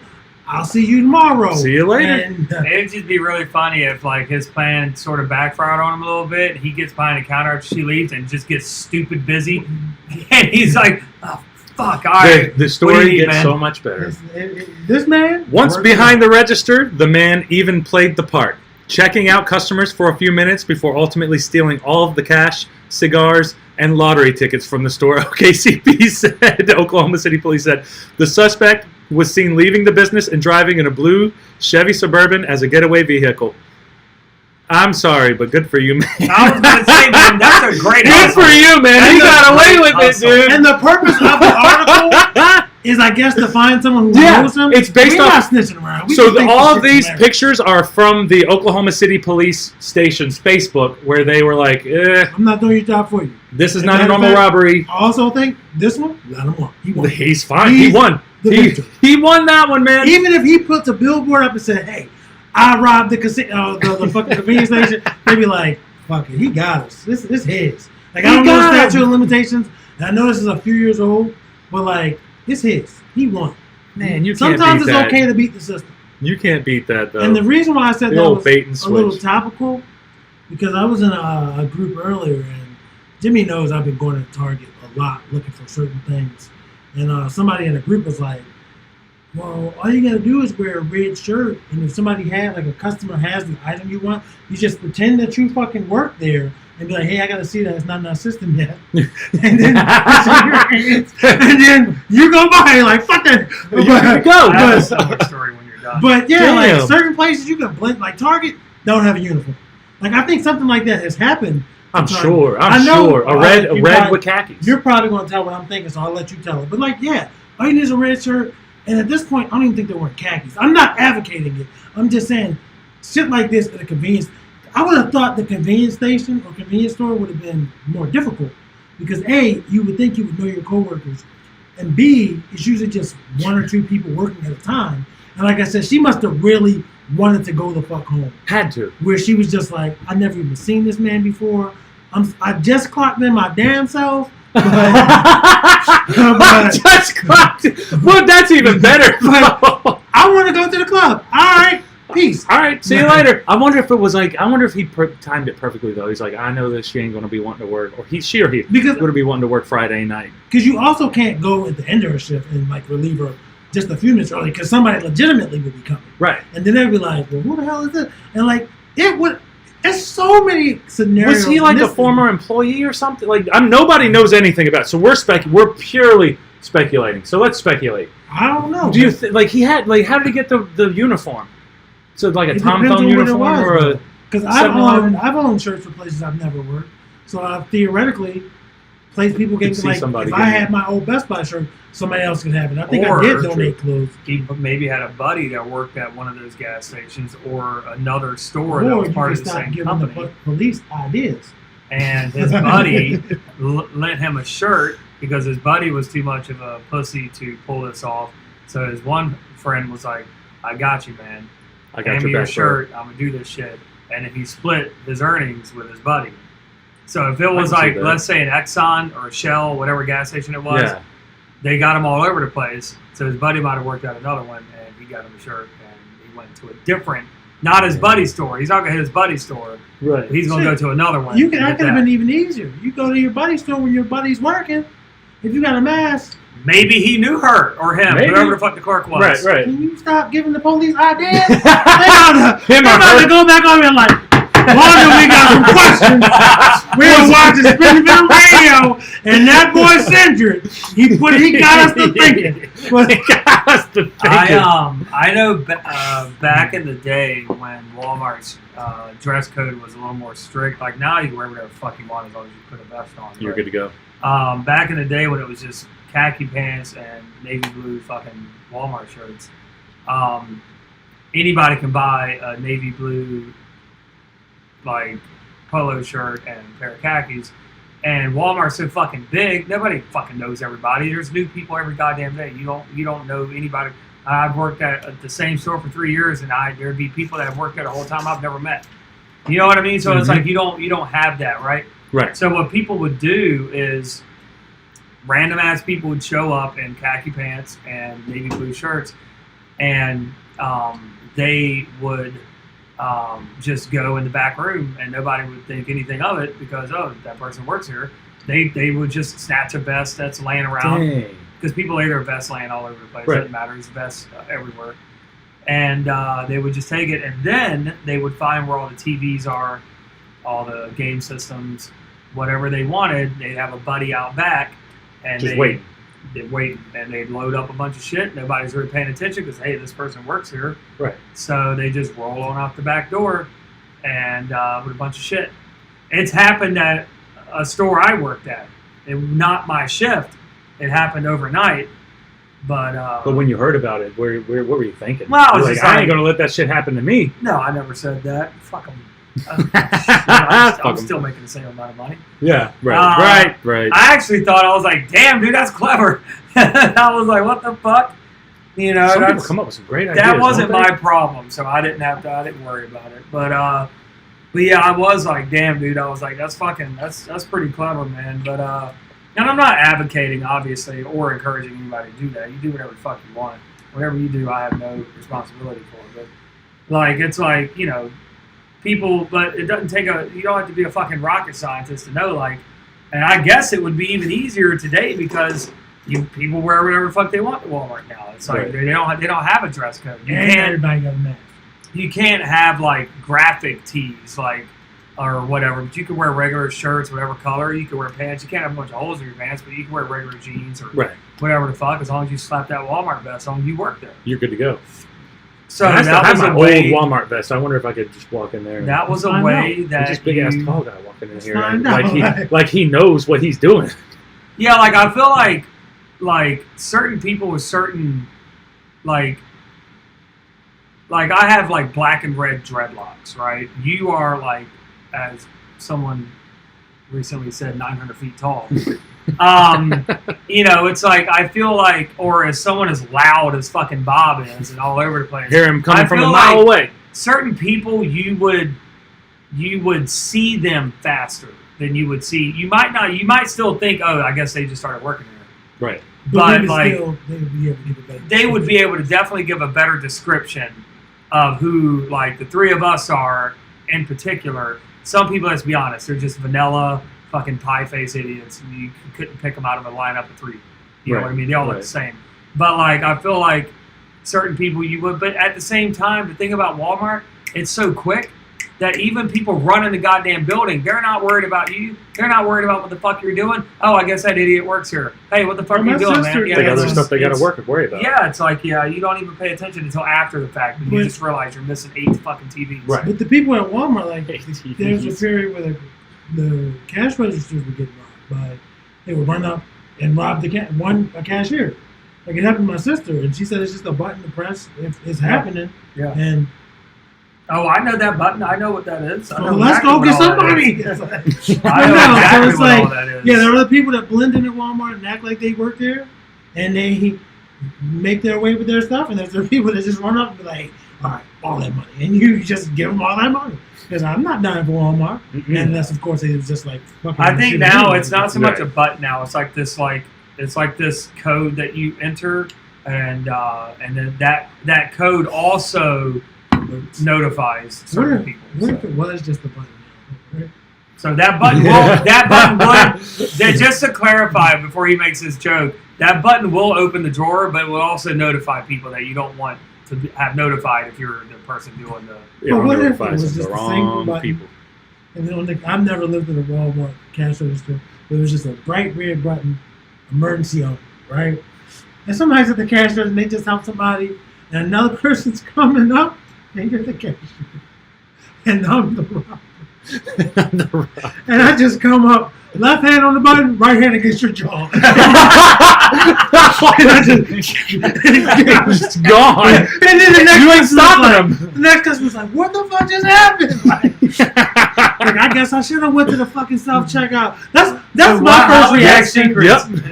I'll see you tomorrow. See you later. And, It'd just be really funny if like his plan sort of backfired on him a little bit. He gets behind the counter after she leaves and just gets stupid busy, and he's like, "Oh fuck!" All right, The What story do you need, gets man? so much better. this man. Once worked behind out. the register, the man even played the part, checking out customers for a few minutes before ultimately stealing all of the cash, cigars, and lottery tickets from the store. OKCP said, Oklahoma City Police said, the suspect was seen leaving the business and driving in a blue Chevy Suburban as a getaway vehicle. I'm sorry, but good for you, man. I was gonna say, man, that's a great Good hustle. for you, man. That's You a got away great with hustle. it, dude. And the purpose of the article is, I guess, to find someone who Yeah, knows him. it's based We're off- not snitching around. We So just think all this of shit's these hilarious. pictures are from the Oklahoma City Police Station's Facebook, where they were like, I'm not doing your job for you. this is And not a matter of normal fact, robbery. I also think this one, let him on. He won. He's fine. He He's won. the victor. He won that one, man. Even if he puts a billboard up and said, "Hey, I robbed the casino, the fucking convenience station," they'd be like, "Fuck it, he got us. This is his." Like, I don't know the got statute of limitations. And I know this is a few years old, but like, it's his. He won. Man, you can't Sometimes beat it's that. okay to beat the system. You can't beat that, though. And the reason why I said The that old was bait and a little switch. topical, because I was in a group earlier, and Jimmy knows I've been going to Target a lot looking for certain things. And somebody in the group was like, well, all you got to do is wear a red shirt, and if somebody like a customer has the item you want, you just pretend that you fucking work there and be like, hey, I got to see that. It's not in our system yet. And then and then you go by like, fuck that. go. I have a similar story when you're done. But yeah, Damn. like certain places you can blend, like Target don't have a uniform. Like I think something like that has happened. I'm to sure. Target. I'm I know, sure. A red you red probably- with khakis. You're probably going to tell what I'm thinking, so I'll let you tell it. But like, yeah, all you need is a red shirt. And at this point, I don't even think they're wearing khakis. I'm not advocating it. I'm just saying, shit like this at a convenience. I would have thought the convenience station or convenience store would have been more difficult because A, you would think you would know your coworkers, and B, it's usually just one or two people working at a time. And like I said, she must have really wanted to go the fuck home. Had to. Where she was just like, I never even seen this man before. I just clocked in my damn self. I just clocked it. Well, that's even better. But I want to go to the club. All right, peace. All right, see you later. I wonder if it was like, I wonder if he timed it perfectly, though. He's like, I know that she ain't going to be wanting to work, or she or he Because going to be wanting to work Friday night. you also can't go at the end of her shift and like relieve her just a few minutes early because somebody legitimately would be coming. Right. And then they'd be like, well, who the hell is this? And like, it would. There's so many scenarios. Was he like a former employee or something? Like, nobody knows anything about it, so we're purely speculating. So let's speculate. I don't know. Do you like he had like how did he get the uniform? So like a It Tom depends Thumb on what it uniform was, or a Because 7-Eleven? I've owned shirts for places I've never worked. So theoretically, place people Could get see like somebody if I getting had my old Best Buy shirt, somebody else could have it. I think Or- I did donate clothes. He maybe had a buddy that worked at one of those gas stations or another store Or that was you part could of the stop same giving company. the police ideas. And his buddy lent him a shirt because his buddy was too much of a pussy to pull this off. So his one friend was like, I got you, man. I got Hand me your your back, shirt. I'm going to do this shit. And then he split his earnings with his buddy. So if it was can see like, that. let's say an Exxon or a Shell, whatever gas station it was, Yeah. they got him all over the place. So his buddy might have worked out another one, and he got him a shirt, and he went to a different, not his buddy's store. He's not going to hit his buddy's store. Right. He's going to go to another one. You and can. That get could have that. been even easier. You go to your buddy's store when your buddy's working. If you got a mask, Maybe he knew her or him, Maybe. whoever the fuck the clerk was. Right, right. can you stop giving the police ideas? Him They're or about her. to go back over and like, Wanda, we got some questions. We're watching Spin Film Radio, and that boy Cedric, he got us to thinking. But got us to thinking. I know back in the day when Walmart's dress code was a little more strict. Like now, you can wear whatever the fuck you want as long as you put a vest on. You're good to go. Back in the day when it was just khaki pants and navy blue fucking Walmart shirts, anybody can buy a navy blue like polo shirt and a pair of khakis. And Walmart's so fucking big, nobody fucking knows everybody. There's new people every goddamn day. You don't know anybody. I've worked at the same store for 3 years, and there'd be people that have worked there the whole time I've never met. You know what I mean? So it's like you don't have that, right? Right. So what people would do is random ass people would show up in khaki pants and navy blue shirts, and they would just go in the back room, and nobody would think anything of it because that person works here. They would just snatch a vest that's laying around because people lay their vests laying all over the place. It doesn't matter. There's vests everywhere. And they would just take it, and then they would find where all the TVs are, all the game systems, whatever they wanted. They'd have a buddy out back, and Just waiting. They'd wait, and they'd load up a bunch of shit. Nobody's really paying attention because, hey, this person works here. Right. So they just roll on out the back door and with a bunch of shit. It's happened at a store I worked at. It was not my shift. It happened overnight. But when you heard about it, what were you thinking? Well, I was You're just I ain't like- gonna let that shit happen to me. no, I never said that. Fuck them. I'm still making the same amount of money. Yeah, right. I actually thought, I was like, damn, dude, that's clever. I was like, what the fuck? You know, Some people come up with some great ideas. that wasn't don't they? my problem, so I didn't worry about it. But yeah, I was like, damn, dude, I was like, that's pretty clever, man. But and I'm not advocating, obviously, or encouraging anybody to do that. You do whatever the fuck you want. Whatever you do, I have no responsibility for. But like, it's like, you know, people, but it doesn't take you don't have to be a fucking rocket scientist to know, like, and I guess it would be even easier today because people wear whatever the fuck they want at Walmart now. It's like they don't have a dress code. Everybody got a mask. You can't have like graphic tees, like, or whatever, but you can wear regular shirts, whatever color. You can wear pants. You can't have a bunch of holes in your pants, but you can wear regular jeans or whatever the fuck, as long as you slap that Walmart vest on, you work there. You're good to go. So I still that have was my a way. old Walmart vest. I wonder if I could just walk in there. That was a way that just big ass you- tall guy walking in here, fine, like he knows what he's doing. Yeah, like I feel like certain people with certain like I have like black and red dreadlocks, right? You are like, as someone recently said, 900 feet tall. You know, it's like I feel like, or as someone as loud as fucking Bob is and all over the place. Hear him coming I from a feel mile like away. Certain people you would see them faster than you would see. You might still think, oh, I guess they just started working there. Right. But like they would they would be be able to give a better able to definitely give a better description of who, like, the three of us are in particular. Some people, let's be honest, they're just vanilla fucking pie face idiots. You couldn't pick them out of a lineup of three. You know what I mean? They all look the same. But like, I feel like certain people you would. But at the same time, the thing about Walmart, it's so quick that even people running the goddamn building, they're not worried about you. They're not worried about what the fuck you're doing. Oh, I guess that idiot works here. Hey, what the fuck are you doing, man? They got other stuff they got to worry about. Yeah, it's like, yeah, you don't even pay attention until after the fact, but you just realize you're missing 8 fucking TVs. Right. But the people at Walmart, like, there's a period where the cash registers would get robbed. They would run up and rob a cashier. Like, it happened to my sister, and she said it's just a button to press. It's happening. Yeah. And oh, I know that button. I know what that is. I know let's exactly go what get all that somebody. is. I I know know. exactly So it's what like, all that is. yeah, there are other people that blend in at Walmart and act like they work there, and they make their way with their stuff, and there's the people that just run up and be like, all right, all that money, and you just give them all that money. Because I'm not dying for Walmart, unless of course it's just like. I think now it's not so much a button. Now it's like this code that you enter, and then that code also notifies certain people. What if it was just a button? Right? So that button would, just to clarify before he makes his joke, that button will open the drawer, but it will also notify people that you don't want to have notified if you're the person doing the. But what if it was just a single button? People. And then I've never lived in a Walmart cash register, but it was just a bright red button, emergency on, right? And sometimes at the cash register, they just help somebody, and another person's coming up, and you're the cashier, and I'm the robber. And I just come up, left hand on the button, right hand against your jaw. And I It's gone. And then the next You ain't person's stopping like, him. The next customer's like, what the fuck just happened? Like, I guess I should have went to the fucking self-checkout. That's my first reaction.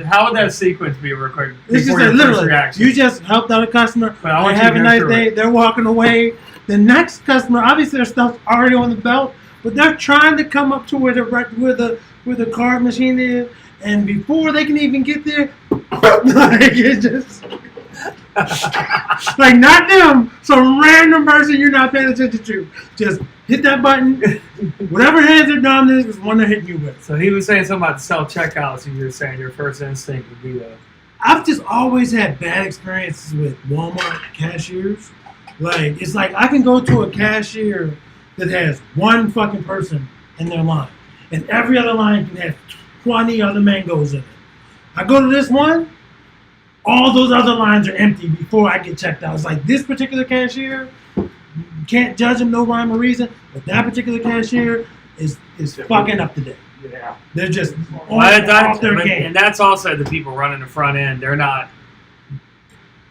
How would that sequence be real quick? It's just Before your like, first literally, reaction? you just helped out a customer. But I want They you have to a go nice through day. it. They're walking away. The next customer, obviously their stuff's already on the belt, but they're trying to come up to where the card machine is, and before they can even get there, like it just like not them, some random person you're not paying attention to, just hit that button. Whatever hands are dominant is one they're hitting you with. So he was saying something about the self-checkouts, and you were saying your first instinct would be to... I've just always had bad experiences with Walmart cashiers. Like, it's like I can go to a cashier that has one fucking person in their line, and every other line can have 20 other mangoes in it. I go to this one, all those other lines are empty before I get checked out. It's like this particular cashier, you can't judge them, no rhyme or reason, but that particular cashier is fucking up to date. Yeah. They're just Off their game. And that's also the people running the front end. They're not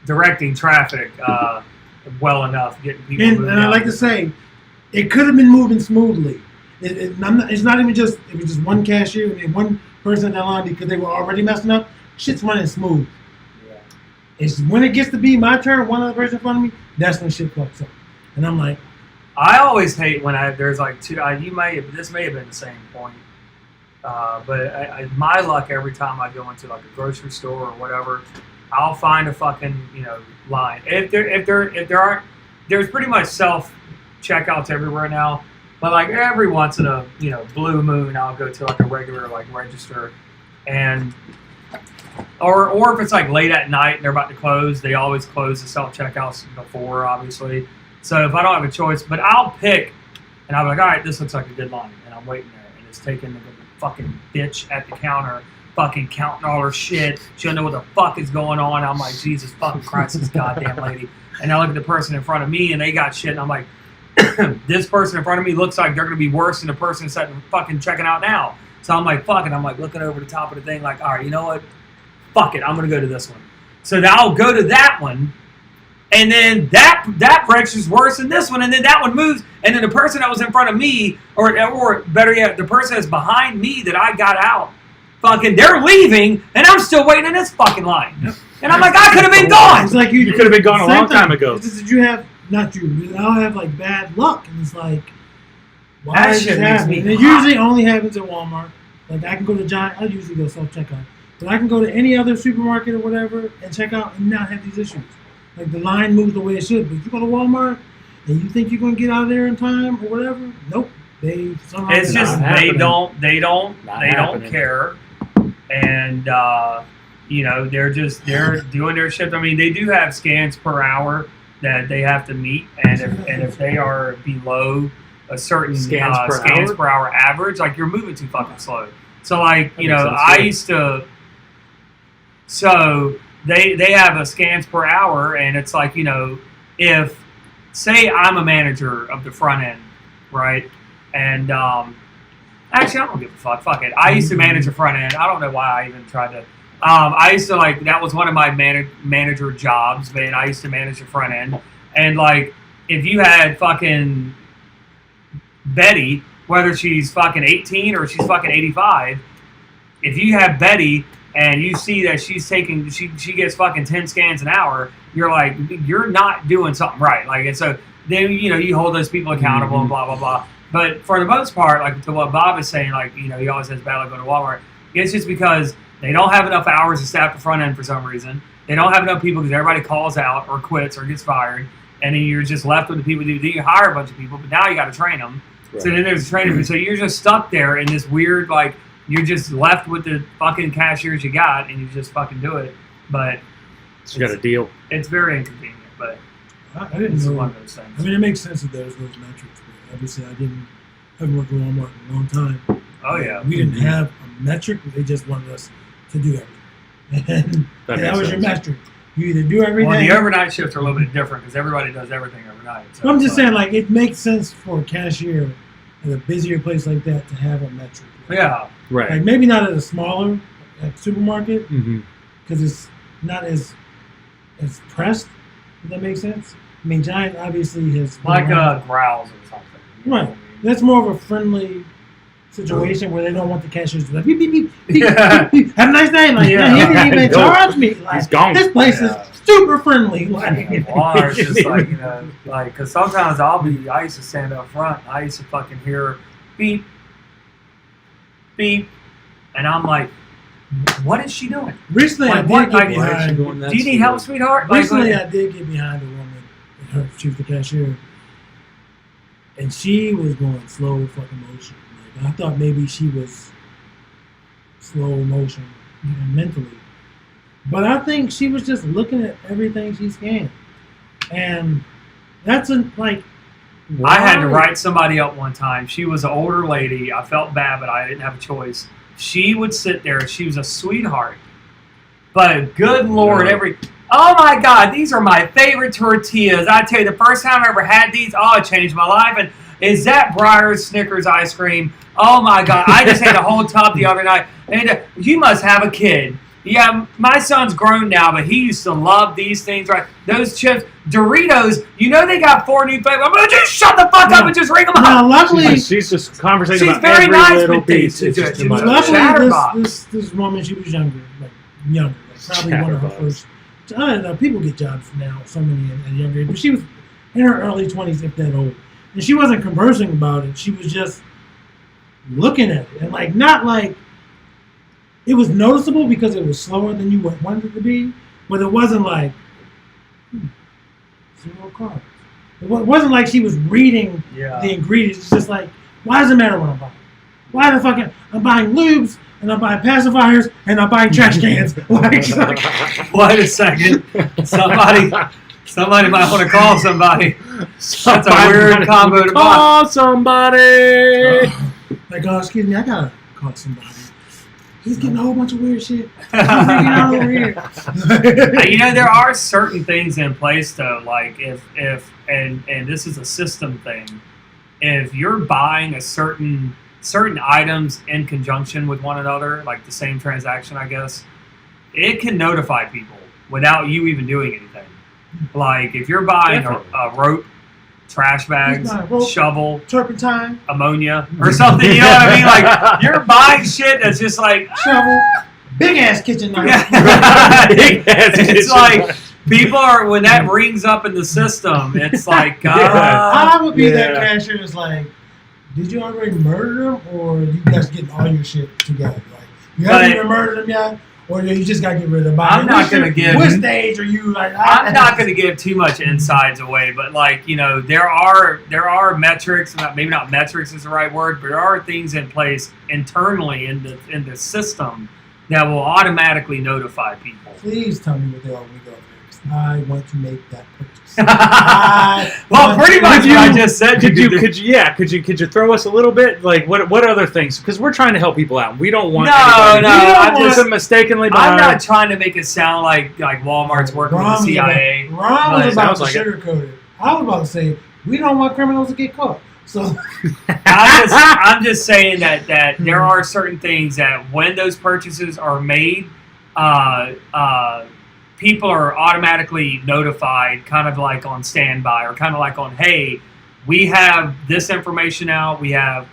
directing traffic well enough, getting people And moving I out. like to say, it could have been moving smoothly. It's not even just it was just one cashier and one person in that line because they were already messing up. Shit's running smooth. Yeah. It's when it gets to be my turn, one other person in front of me, that's when shit fucks up. And I'm like, I always hate when there's like two. This may have been the same point, but my luck every time I go into like a grocery store or whatever, I'll find a fucking line. If there aren't, there's pretty much self checkouts everywhere now. But like every once in a blue moon, I'll go to like a regular like register, and or if it's like late at night and they're about to close, they always close the self checkouts before, obviously. So if I don't have a choice, but I'll pick, and I'm like, all right, this looks like a good line, and I'm waiting there, and it's taking the fucking bitch at the counter, fucking counting all her shit. She don't know what the fuck is going on. I'm like, Jesus fucking Christ, this goddamn lady. And I look at the person in front of me, and they got shit, and I'm like, this person in front of me looks like they're gonna be worse than the person that's fucking checking out now. So I'm like, fuck it. I'm like looking over the top of the thing, like, all right, you know what? Fuck it, I'm gonna go to this one. So now I'll go to that one. And then that register's worse than this one, and then that one moves, and then the person that was in front of me, or better yet, the person that's behind me that I got out, fucking, they're leaving, and I'm still waiting in this fucking line. And I'm like, I could have been gone. it's like You could have been gone a long time ago. Did you have not you? I'll have like bad luck, and it's like, why That is shit this makes happening? me It hot. usually only happens at Walmart. Like I can go to Giant. I usually go self checkout, but I can go to any other supermarket or whatever and check out and not have these issues. Like the line moves the way it should. But if you go to Walmart and you think you're gonna get out of there in time or whatever, nope. They somehow It's just they don't happening. care, and they're doing their shit. I mean, they do have scans per hour that they have to meet, and if they are below a certain Scans per hour average, like you're moving too fucking slow. So like That makes sense, I yeah. used to. So they have a scans per hour, and it's like if say I'm a manager of the front end, right, and actually I don't give a fuck. Fuck it. I used to manage the front end. I don't know why I even tried to. I used to that was one of my manager jobs, man. I used to manage the front end, and like if you had fucking Betty, whether she's fucking 18 or she's fucking 85, if you have Betty and you see that she's taking, she gets fucking 10 scans an hour, you're like, you're not doing something right. Like, and so then, you hold those people accountable and blah, blah, blah. But for the most part, like to what Bob is saying, like, he always has bad luck going to Walmart. It's just because they don't have enough hours to staff the front end for some reason. They don't have enough people because everybody calls out or quits or gets fired. And then you're just left with the people. Then you hire a bunch of people, but now you got to train them. Right. So then there's a training. So you're just stuck there in this weird, like, you're just left with the fucking cashiers you got, and you just fucking do it. But You got a deal. it's very inconvenient. But I didn't it's know. one of those things. I mean, it makes sense that there's those metrics, but obviously I haven't worked at Walmart in a long time. Oh yeah. We didn't have a metric. They just wanted us to do everything. And that was your metric. You either do everything. Well, the overnight shifts are a little bit different because everybody does everything overnight. So I'm it's just saying, like, it makes sense for a cashier at a busier place like that to have a metric. Yeah. Right. Like, maybe not at a smaller supermarket Mm-hmm. because it's not as pressed. If that makes sense. I mean, Giant obviously has been Like around. growls or something. You know Right. what I mean? That's more of a friendly situation where they don't want the cashiers to be like, beep, beep, beep, beep, Yeah. beep, beep. Have a nice day. Like, Yeah. he didn't even Go. charge me. Like, He's gone. this place is super friendly. Like, Or it's just like, because sometimes I used to stand up front. I used to fucking hear beep, beep, and I'm like, what is she doing? Recently, Like, I what- did like, get why is behind. Do you need help, sweetheart? Like, Recently, I did get behind a woman. She was the cashier, and she was going slow fucking motion. Like, I thought maybe she was slow motion, mentally, but I think she was just looking at everything she scanned, and that's like. I had to why? write somebody up one time. She was an older lady. I felt bad, but I didn't have a choice. She would sit there. She was a sweetheart. But good Lord, oh my God, these are my favorite tortillas. I tell you, the first time I ever had these, it changed my life. And is that Breyer's Snickers ice cream? Oh my God, I just ate a whole tub the other night. And you must have a kid. Yeah, my son's grown now, but he used to love these things, right? Those chips, Doritos, they got 4 new flavors. I'm going to just shut the fuck up and just ring them Now, up. luckily, she's just conversating She's about very every nice little with these. piece. It's just too much. luckily this woman, she was younger, like probably one of her first. I don't know, people get jobs now, so many and younger, but she was in her early 20s, if that old. And she wasn't conversing about it. She was just looking at it. And not like, it was noticeable because it was slower than you wanted it to be, but it wasn't like, 0 carbs. It wasn't like she was reading the ingredients. It's just like, why does it matter what I'm buying? Why the fuck I'm buying lubes and I'm buying pacifiers and I'm buying trash cans? Wait a second. Somebody might want to call somebody. That's a weird combo to buy. Call somebody. Excuse me, I gotta call somebody. He's getting a whole bunch of weird shit. He's hanging out over here. There are certain things in place though, like if and this is a system thing. If you're buying certain items in conjunction with one another, like the same transaction, I guess, it can notify people without you even doing anything. Like if you're buying a rope, trash bags, shovel, turpentine, ammonia, or something, you know what I mean? Like you're buying shit that's just like shovel, big ass kitchen knife. It's like people are, when that rings up in the system, it's like I would be that cashier that's like, did you already murder them, or you guys getting all your shit together? Like you haven't even murdered them yet, or you just gotta get rid of them. I'm not gonna give. What stage are you like? I'm not gonna give too much insides away, but there are metrics. Maybe not metrics is the right word, but there are things in place internally in the system that will automatically notify people. Please tell me what they are when we go there, because I want to make that purchase. Well, pretty much what I just said. Could you throw us a little bit? Like what other things? Because we're trying to help people out. We don't want I'm just mistakenly. I'm not trying to make it sound like Walmart's working with the CIA. Ron was about to sugarcoat it. I was about to say we don't want criminals to get caught. So I'm just saying that there are certain things that when those purchases are made, people are automatically notified, kind of like on standby, or kind of like on, hey, we have this information out, we have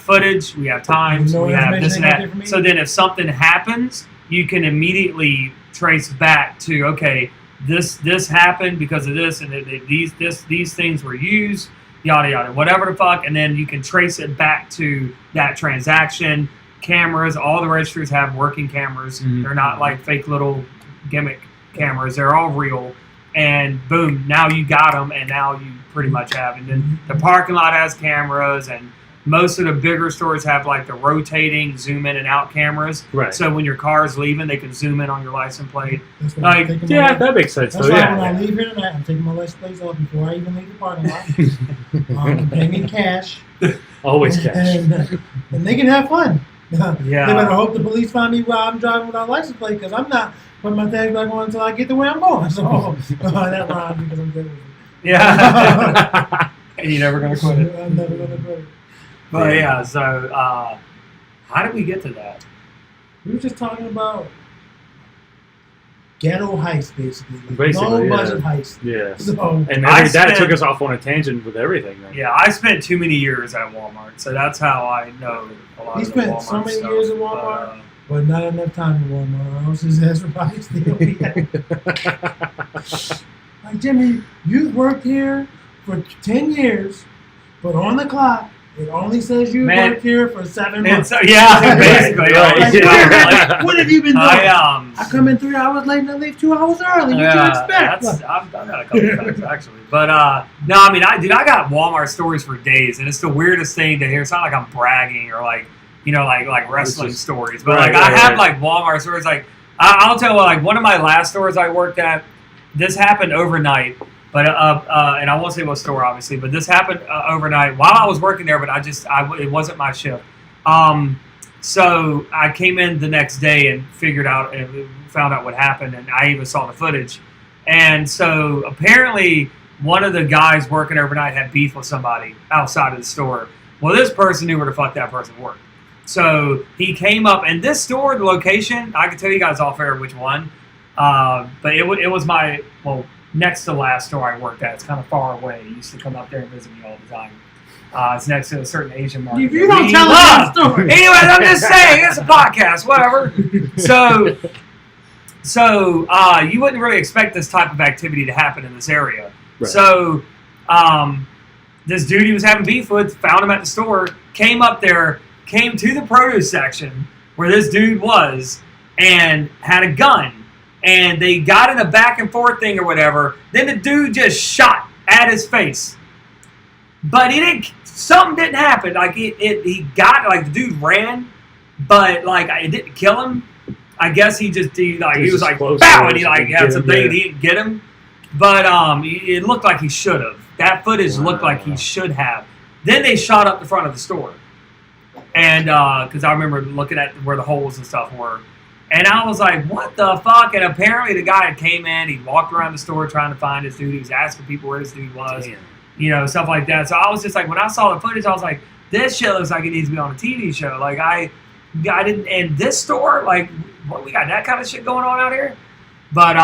footage, we have times, we have this and that. So then if something happens, you can immediately trace back to, okay, this happened because of this, and these things were used, yada yada, whatever the fuck, and then you can trace it back to that transaction. Cameras, all the registers have working cameras. Mm-hmm. They're not like fake little gimmick cameras. They're all real, and boom, now you got them, and now you pretty much have. And then the parking lot has cameras, and most of the bigger stores have like the rotating zoom in and out cameras. Right. So when your car is leaving, they can zoom in on your license plate. Like, that makes sense. That's why when I leave here tonight, I'm taking my license plate off before I even leave the parking lot. I'm paying in cash. Always cash. And they can have fun. Yeah. They better hope the police find me while I'm driving without a license plate, because I'm not putting my tag back on until I get to where I'm going. So that rhymes because I'm good with it. Yeah. And you're never gonna quit it. I'm never gonna quit it. But yeah, so how did we get to that? We were just talking about ghetto heist, basically. Basically, low budget heist. Yeah. So, and that took us off on a tangent with everything. Then. Yeah, I spent too many years at Walmart, so that's how I know a lot of the Walmart spent so many stuff, years at Walmart, but not enough time at Walmart. I was his ass for probably still. Like, Jimmy, you've worked here for 10 years, but on the clock, It only says you Man, worked here for 7 months. Yeah, basically. Like, what have you been doing? I come in 3 hours late and I leave 2 hours early. What you expect? I've done that a couple of times actually. But no, I mean, I got Walmart stories for days, and it's the weirdest thing to hear. It's not like I'm bragging or like like wrestling stories, but I have like Walmart stories. Like I'll tell like one of my last stores I worked at. This happened overnight. But and I won't say what store, obviously. But this happened overnight while I was working there. But it wasn't my shift. So I came in the next day and found out what happened, and I even saw the footage. And so apparently, one of the guys working overnight had beef with somebody outside of the store. Well, this person knew where the fuck that person worked. So he came up, and this store, the location, I can tell you guys off air which one. But it was my next to the last store I worked at. It's kind of far away. He used to come up there and visit me all the time. It's next to a certain Asian market. If you don't tell us that story. Anyways, I'm just saying, it's a podcast, whatever. So you wouldn't really expect this type of activity to happen in this area. Right. So this dude he was having beef with, found him at the store, came up there, came to the produce section where this dude was, and had a gun. And they got in a back and forth thing or whatever. Then the dude just shot at his face. But something didn't happen. Like the dude ran, but like it didn't kill him. I guess he was like bow, and he like had something and he didn't get him. But it looked like he should have. That footage looked like he should have. Then they shot up the front of the store. And because I remember looking at where the holes and stuff were. And I was like, what the fuck? And apparently the guy had came in, he walked around the store trying to find this dude. He was asking people where this dude was. Damn. Stuff like that. So I was just like, when I saw the footage, I was like, this shit looks like it needs to be on a TV show. Like I didn't, and this store, like, what, we got that kind of shit going on out here? But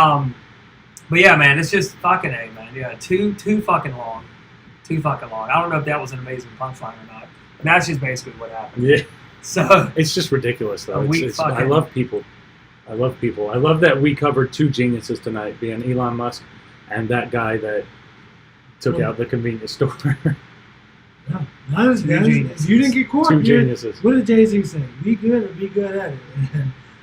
yeah, man, it's just fucking A, man. Yeah, too fucking long. Too fucking long. I don't know if that was an amazing punchline or not. But that's just basically what happened. Yeah. So it's just ridiculous, though. I love people. I love that we covered two geniuses tonight, being Elon Musk and that guy that took out the convenience store. Yeah, you didn't get caught. Two geniuses. What did Jay-Z say? Be good or be good at it.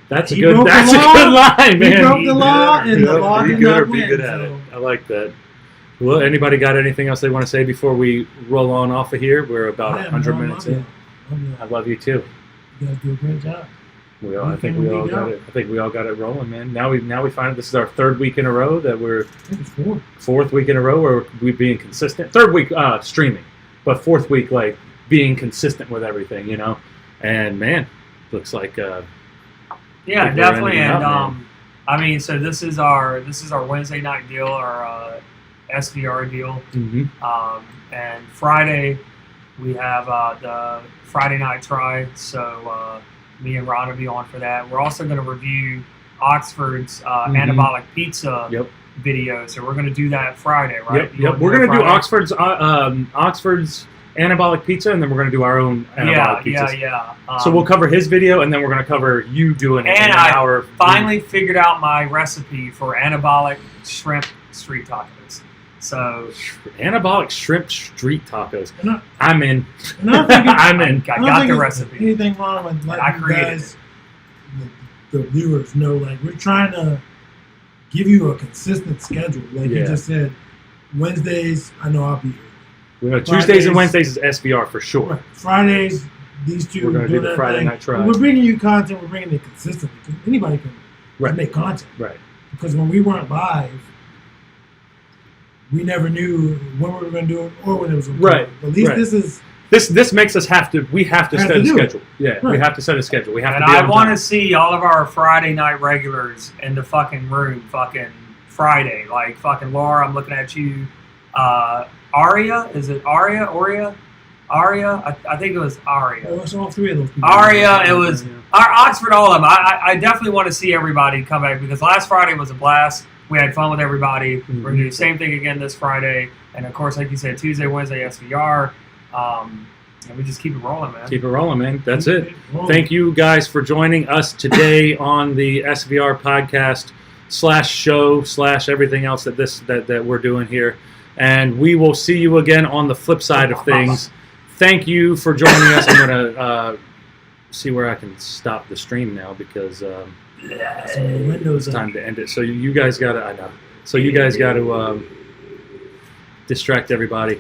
That's a good line, man. He broke the law, and the law did not win. Be good at it. I like that. Well, anybody got anything else they want to say before we roll on off of here? We're about 100 minutes in. I love you too. You guys do a great job. I think we all got it. I think we all got it rolling, man. Now we find this is our third week in a row that we're fourth week in a row where we're being consistent. Third week streaming, but fourth week like being consistent with everything, And man, looks like yeah, definitely. And I mean, so this is our Wednesday night deal, our SVR deal. Mm-hmm. And Friday we have the Friday night try. So me and Ron will be on for that. We're also going to review Oxford's anabolic pizza video. So we're going to do that Friday, right? Yep. We're going to do Oxford's anabolic pizza, and then we're going to do our own anabolic pizza. Yeah. So we'll cover his video, and then we're going to cover you doing it. And I finally figured out my recipe for anabolic shrimp street tacos. So anabolic shrimp street tacos. I'm in. I'm in. I got the recipe. Anything wrong with letting you guys, the viewers know, like we're trying to give you a consistent schedule. Like you just said, Wednesdays, I know I'll be here. We know Tuesdays and Wednesdays is SVR for sure. Right. Fridays, these two. We're going to do the Friday night try. We're bringing you content. We're bringing it consistently. Because anybody can make content. Right. Because when we weren't live, we never knew when we were going to do it or when it was going to Right. At least this is... This makes us have to set a schedule. Yeah, we have to set a schedule. We have to. And I want to see all of our Friday night regulars in the fucking room, fucking Friday. Like fucking Laura, I'm looking at you. Aria, is it Aria? Aria? I think it was Aria. Well, it's all three of those people. Aria, it was Oxford, all of them. I definitely want to see everybody come back because last Friday was a blast. We had fun with everybody. Mm-hmm. We're going to do the same thing again this Friday. And of course, like you said, Tuesday, Wednesday, SVR. And we just keep it rolling, man. Keep it rolling, man. That's it. Thank you guys for joining us today on the SVR podcast /show / everything else that we're doing here. And we will see you again on the flip side of things thank you for joining us. I'm gonna see where I can stop the stream now because it's time to end it. So you guys gotta, I know. So you guys gotta distract everybody.